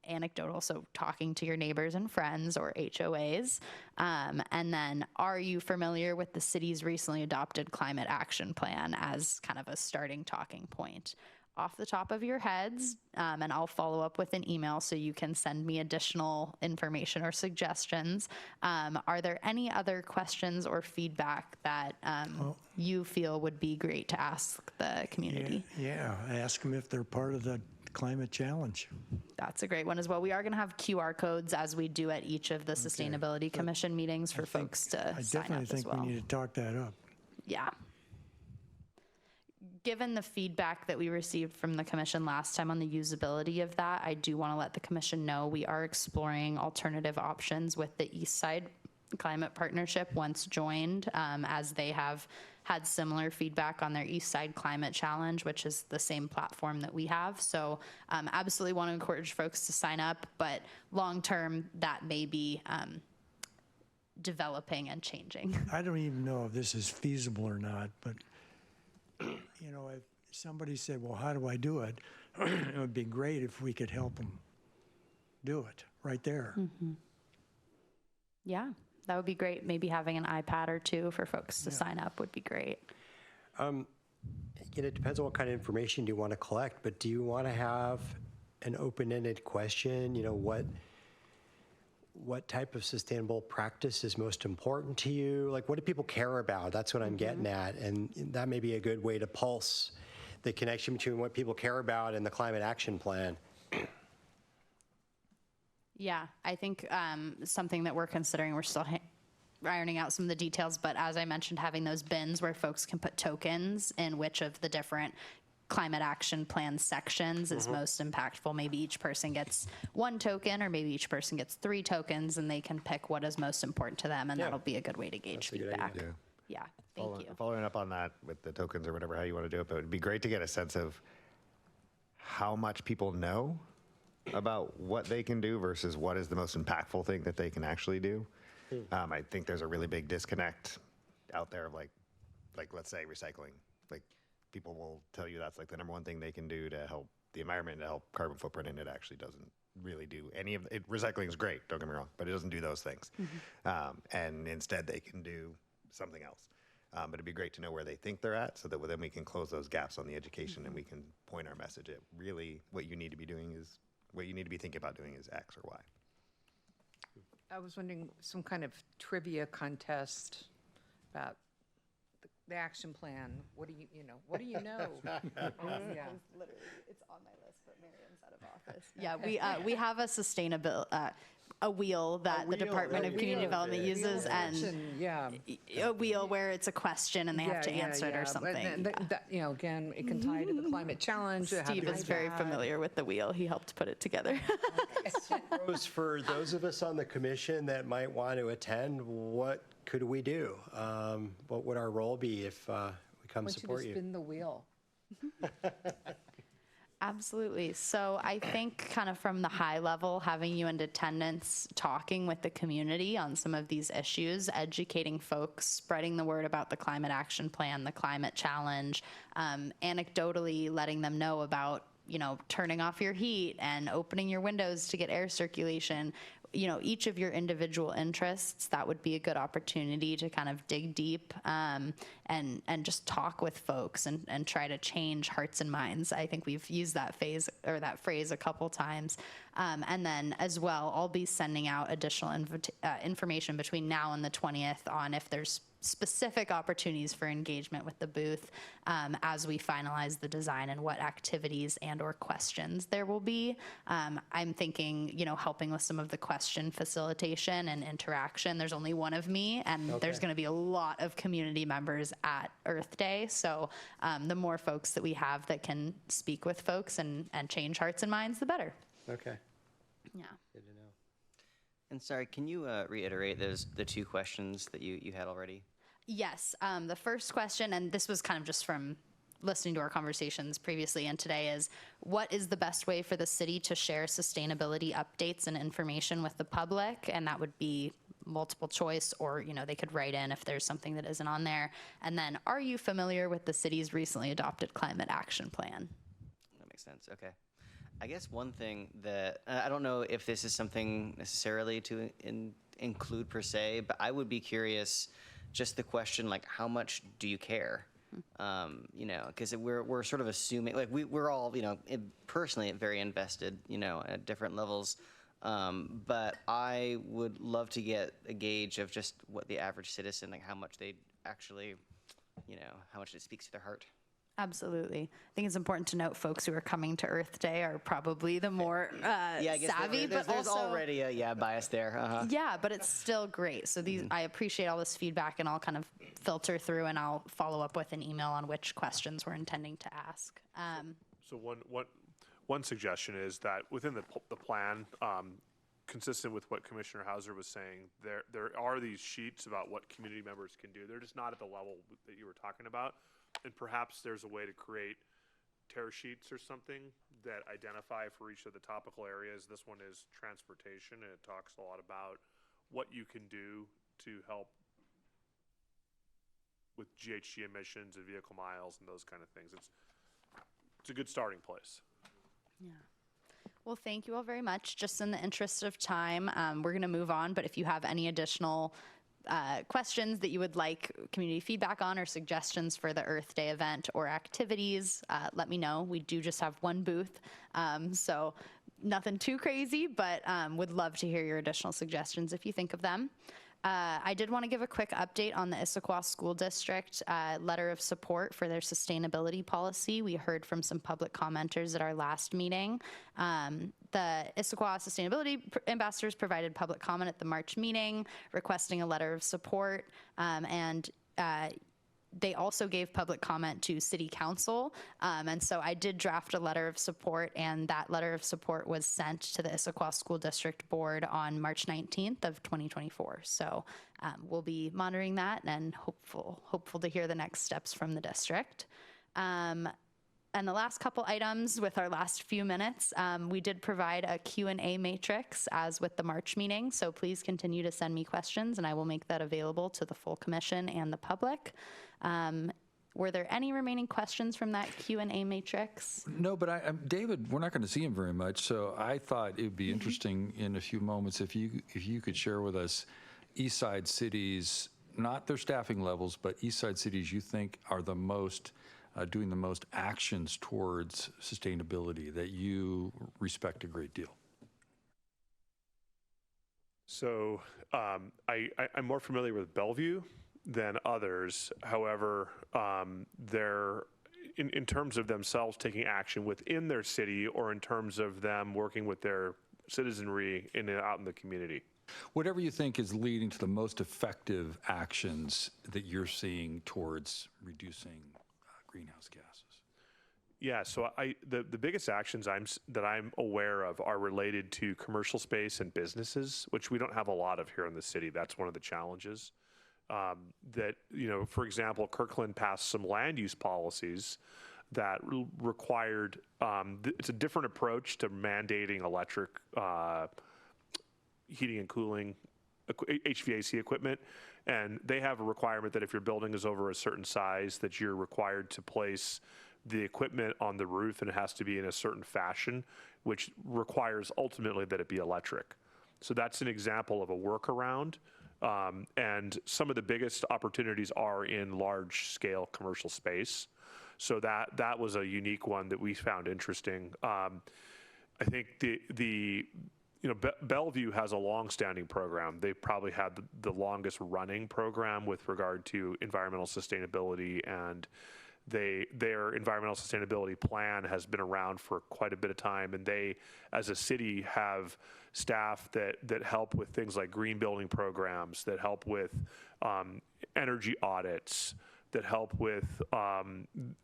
anecdotal, so talking to your neighbors and friends or HOAs. And then, are you familiar with the city's recently adopted climate action plan as kind of a starting talking point? Off the top of your heads, and I'll follow up with an email so you can send me additional information or suggestions. Are there any other questions or feedback that you feel would be great to ask the community? Yeah, ask them if they're part of the climate challenge. That's a great one as well. We are going to have QR codes as we do at each of the Sustainability Commission meetings for folks to sign up as well. I definitely think we need to talk that up. Yeah. Given the feedback that we received from the commission last time on the usability of that, I do want to let the commission know we are exploring alternative options with the East Side Climate Partnership once joined, as they have had similar feedback on their East Side Climate Challenge, which is the same platform that we have. So absolutely want to encourage folks to sign up, but long term that may be developing and changing. I don't even know if this is feasible or not, but if somebody said, well, how do I do it? It would be great if we could help them do it right there. Mm-hmm. Yeah, that would be great. Maybe having an iPad or two for folks to sign up would be great. It depends on what kind of information you want to collect, but do you want to have an open-ended question? What type of sustainable practice is most important to you? Like, what do people care about? That's what I'm getting at. And that may be a good way to pulse the connection between what people care about and the climate action plan. Yeah, I think something that we're considering, we're still ironing out some of the details, but as I mentioned, having those bins where folks can put tokens in which of the different climate action plan sections is most impactful. Maybe each person gets one token, or maybe each person gets 3 tokens, and they can pick what is most important to them, and that'll be a good way to gauge feedback. Yeah, thank you. Following up on that with the tokens or whatever, how you want to do it, but it would be great to get a sense of how much people know about what they can do versus what is the most impactful thing that they can actually do. I think there's a really big disconnect out there of like let's say recycling. Like, people will tell you that's like the number one thing they can do to help the environment, to help carbon footprint, and it actually doesn't really do any of it. Recycling is great, don't get me wrong, but it doesn't do those things. And instead they can do something else. But it'd be great to know where they think they're at, so that then we can close those gaps on the education and we can point our message at really what you need to be doing is, what you need to be thinking about doing is X or Y. I was wondering, some kind of trivia contest about the action plan. What do you know? Yeah. Literally, it's on my list, but Miriam's out of office. Yeah, we have a sustainability, a wheel that the Department of Community Development uses, and a wheel where it's a question and they have to answer it or something. But, again, it can tie to the climate challenge. Steve is very familiar with the wheel. He helped put it together. For those of us on the commission that might want to attend, what could we do? What would our role be if we come support you? Spin the wheel. Absolutely. So I think kind of from the high level, having you in attendance, talking with the community on some of these issues, educating folks, spreading the word about the climate action plan, the climate challenge, anecdotally letting them know about, turning off your heat and opening your windows to get air circulation. Each of your individual interests, that would be a good opportunity to kind of dig deep and just talk with folks and try to change hearts and minds. I think we've used that phrase a couple times. And then as well, I'll be sending out additional information between now and the 20th on if there's specific opportunities for engagement with the booth as we finalize the design and what activities and or questions there will be. I'm thinking, helping with some of the question facilitation and interaction. There's only one of me, and there's going to be a lot of community members at Earth Day. So the more folks that we have that can speak with folks and change hearts and minds, the better. Okay. Yeah. Good to know. And sorry, can you reiterate the two questions that you had already? Yes. The first question, and this was kind of just from listening to our conversations previously and today, is what is the best way for the city to share sustainability updates and information with the public? And that would be multiple choice, or they could write in if there's something that isn't on there. And then, are you familiar with the city's recently adopted climate action plan? That makes sense. Okay. I guess one thing that I don't know if this is something necessarily to include per se, but I would be curious, just the question, like, how much do you care? Because we're sort of assuming, like, we're all, personally very invested, at different levels. But I would love to get a gauge of just what the average citizen, like, how much they actually, how much it speaks to their heart. Absolutely. I think it's important to note folks who are coming to Earth Day are probably the more savvy, but there's also already a bias there. Uh-huh. Yeah, but it's still great. So I appreciate all this feedback, and I'll kind of filter through, and I'll follow up with an email on which questions we're intending to ask. So one suggestion is that within the plan, consistent with what Commissioner Hauser was saying, there are these sheets about what community members can do. They're just not at the level that you were talking about. And perhaps there's a way to create tear sheets or something that identify for each of the topical areas. This one is transportation, and it talks a lot about what you can do to help with GHG emissions and vehicle miles and those kind of things. It's a good starting place. Yeah. Well, thank you all very much. Just in the interest of time, we're going to move on, but if you have any additional questions that you would like community feedback on or suggestions for the Earth Day event or activities, let me know. We do just have one booth, so nothing too crazy, but would love to hear your additional suggestions if you think of them. I did want to give a quick update on the Issaquah School District letter of support for their sustainability policy. We heard from some public commenters at our last meeting. The Issaquah Sustainability Ambassadors provided public comment at the March meeting requesting a letter of support, and they also gave public comment to City Council, and so I did draft a letter of support, and that letter of support was sent to the Issaquah School District Board on March 19th of 2024. So we'll be monitoring that and hopeful to hear the next steps from the district. And the last couple items with our last few minutes, we did provide a Q&A matrix as with the March meeting, so please continue to send me questions and I will make that available to the full commission and the public. Were there any remaining questions from that Q&A matrix? No, but David, we're not going to see him very much, so I thought it would be interesting in a few moments if you could share with us East Side cities, not their staffing levels, but East Side cities you think are the most doing the most actions towards sustainability that you respect a great deal. So I'm more familiar with Bellevue than others. However, they're in terms of themselves taking action within their city or in terms of them working with their citizenry out in the community. Whatever you think is leading to the most effective actions that you're seeing towards reducing greenhouse gases. Yeah, so the biggest actions that I'm aware of are related to commercial space and businesses, which we don't have a lot of here in the city. That's one of the challenges. That, for example, Kirkland passed some land use policies that required, it's a different approach to mandating electric heating and cooling HVAC equipment. And they have a requirement that if your building is over a certain size, that you're required to place the equipment on the roof, and it has to be in a certain fashion, which requires ultimately that it be electric. So that's an example of a workaround. And some of the biggest opportunities are in large scale commercial space. So that was a unique one that we found interesting. I think Bellevue has a long-standing program. They probably had the longest running program with regard to environmental sustainability, and their environmental sustainability plan has been around for quite a bit of time. And they, as a city, have staff that help with things like green building programs, that help with energy audits, that help with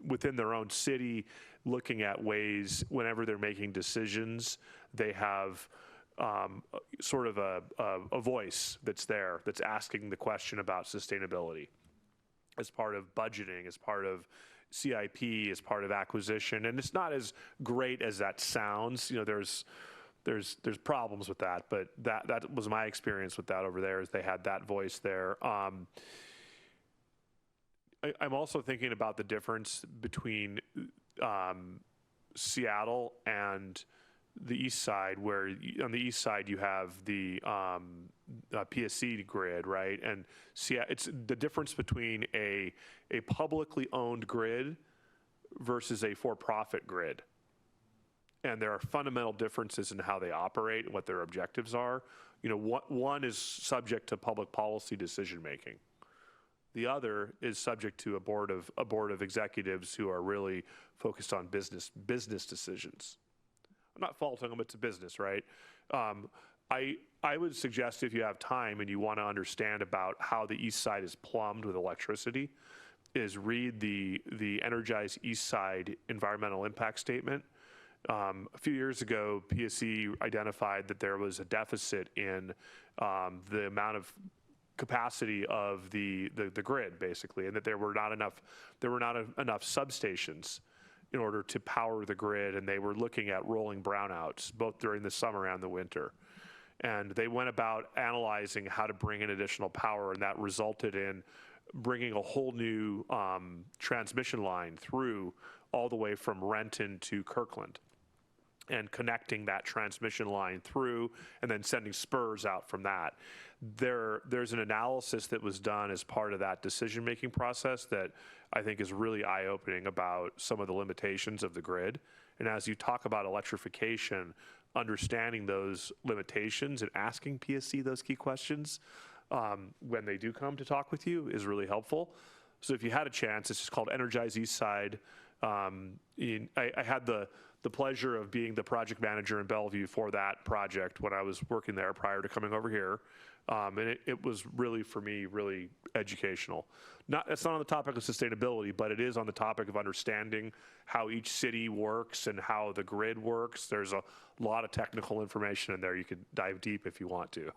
within their own city, looking at ways whenever they're making decisions, they have sort of a voice that's there, that's asking the question about sustainability as part of budgeting, as part of CIP, as part of acquisition. And it's not as great as that sounds. There's problems with that, but that was my experience with that over there, is they had that voice there. I'm also thinking about the difference between Seattle and the east side, where on the east side you have the PSC grid, right? And it's the difference between a publicly owned grid versus a for-profit grid. And there are fundamental differences in how they operate and what their objectives are. One is subject to public policy decision making. The other is subject to a board of executives who are really focused on business decisions. I'm not faulting them, it's a business, right? I would suggest, if you have time and you want to understand about how the east side is plumbed with electricity, is read the Energize East Side environmental impact statement. A few years ago, PSC identified that there was a deficit in the amount of capacity of the grid, basically, and that there were not enough substations in order to power the grid, and they were looking at rolling brownouts both during the summer and the winter. And they went about analyzing how to bring in additional power, and that resulted in bringing a whole new transmission line through all the way from Renton to Kirkland, and connecting that transmission line through and then sending spurs out from that. There's an analysis that was done as part of that decision-making process that I think is really eye-opening about some of the limitations of the grid. And as you talk about electrification, understanding those limitations and asking PSC those key questions when they do come to talk with you is really helpful. So if you had a chance, it's just called Energize East Side. I had the pleasure of being the project manager in Bellevue for that project when I was working there prior to coming over here. And it was really, for me, really educational. It's not on the topic of sustainability, but it is on the topic of understanding how each city works and how the grid works. There's a lot of technical information in there. You could dive deep if you want to.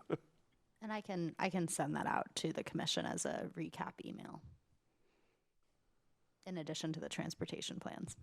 And I can send that out to the commission as a recap email, in addition to the transportation plans.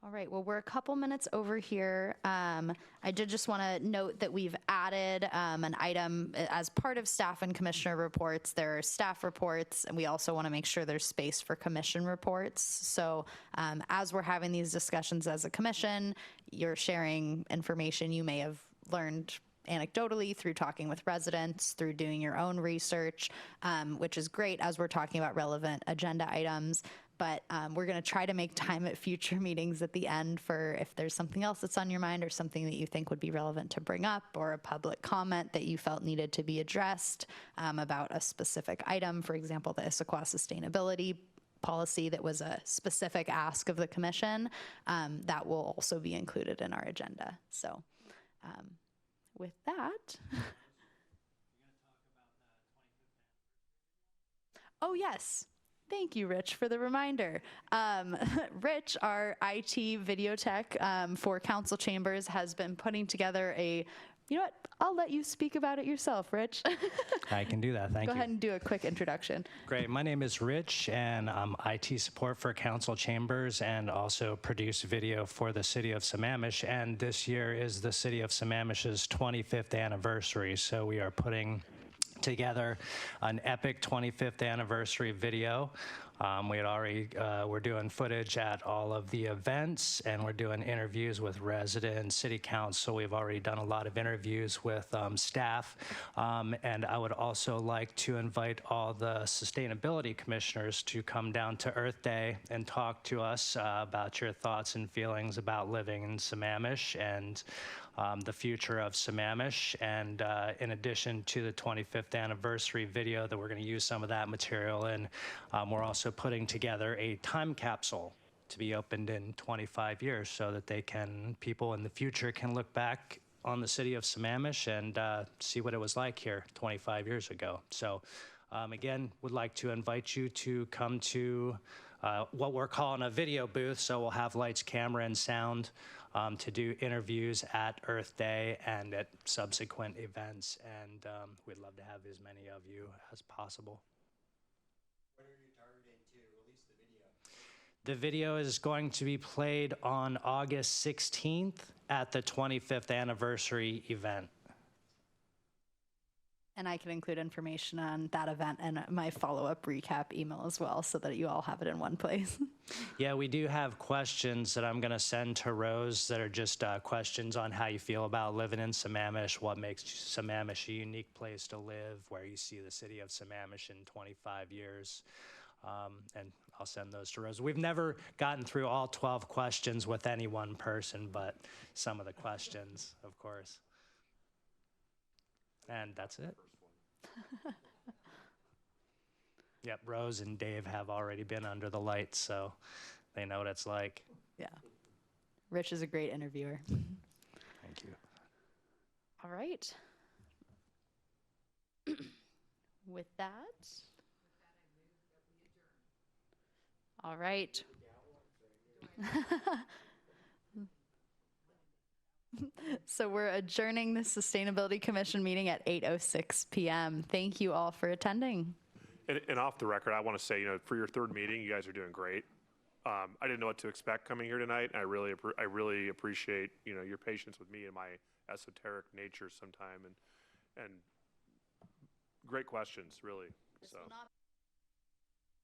All right, well, we're a couple minutes over here. I did just want to note that we've added an item as part of staff and commissioner reports. There are staff reports, and we also want to make sure there's space for commission reports. So as we're having these discussions as a commission, you're sharing information you may have learned anecdotally through talking with residents, through doing your own research, which is great as we're talking about relevant agenda items. But we're going to try to make time at future meetings at the end for if there's something else that's on your mind or something that you think would be relevant to bring up, or a public comment that you felt needed to be addressed about a specific item. For example, the Issaquah sustainability policy that was a specific ask of the commission, that will also be included in our agenda. So with that. Oh, yes. Thank you, Rich, for the reminder. Rich, our IT video tech for council chambers, has been putting together a you know what? I'll let you speak about it yourself, Rich. I can do that. Thank Go you. ahead and do a quick introduction. Great. My name is Rich, and I'm IT support for Council Chambers and also produce video for the City of Sammamish. And this year is the City of Sammamish's 25th anniversary. So we are putting together an epic 25th anniversary video. We had already, we're doing footage at all of the events, and we're doing interviews with residents, city council. We've already done a lot of interviews with staff. And I would also like to invite all the sustainability commissioners to come down to Earth Day and talk to us about your thoughts and feelings about living in Sammamish and the future of Sammamish. And in addition to the 25th anniversary video that we're going to use some of that material in, we're also putting together a time capsule to be opened in 25 years so that people in the future can look back on the city of Sammamish and see what it was like here 25 years ago. So again, would like to invite you to come to what we're calling a video booth. So we'll have lights, camera, and sound to do interviews at Earth Day and at subsequent events. And we'd love to have as many of you as possible. When are you targeting to release the video? The video is going to be played on August 16th at the 25th anniversary event. And I can include information on that event and my follow-up recap email as well so that you all have it in one place. Yeah, we do have questions that I'm going to send to Rose that are just questions on how you feel about living in Sammamish, what makes Sammamish a unique place to live, where you see the city of Sammamish in 25 years. And I'll send those to Rose. We've never gotten through all 12 questions with any one person, but some of the questions, of course. And that's it. Yep, Rose and Dave have already been under the lights, so they know what it's like. Yeah. Rich is a great interviewer. Thank you. All right. With that, all right. So we're adjourning the Sustainability Commission meeting at 8:06 p.m. Thank you all for attending. And off the record, I want to say, for your third meeting, you guys are doing great. I didn't know what to expect coming here tonight, and I really appreciate, your patience with me and my esoteric nature sometime, and great questions, really. So.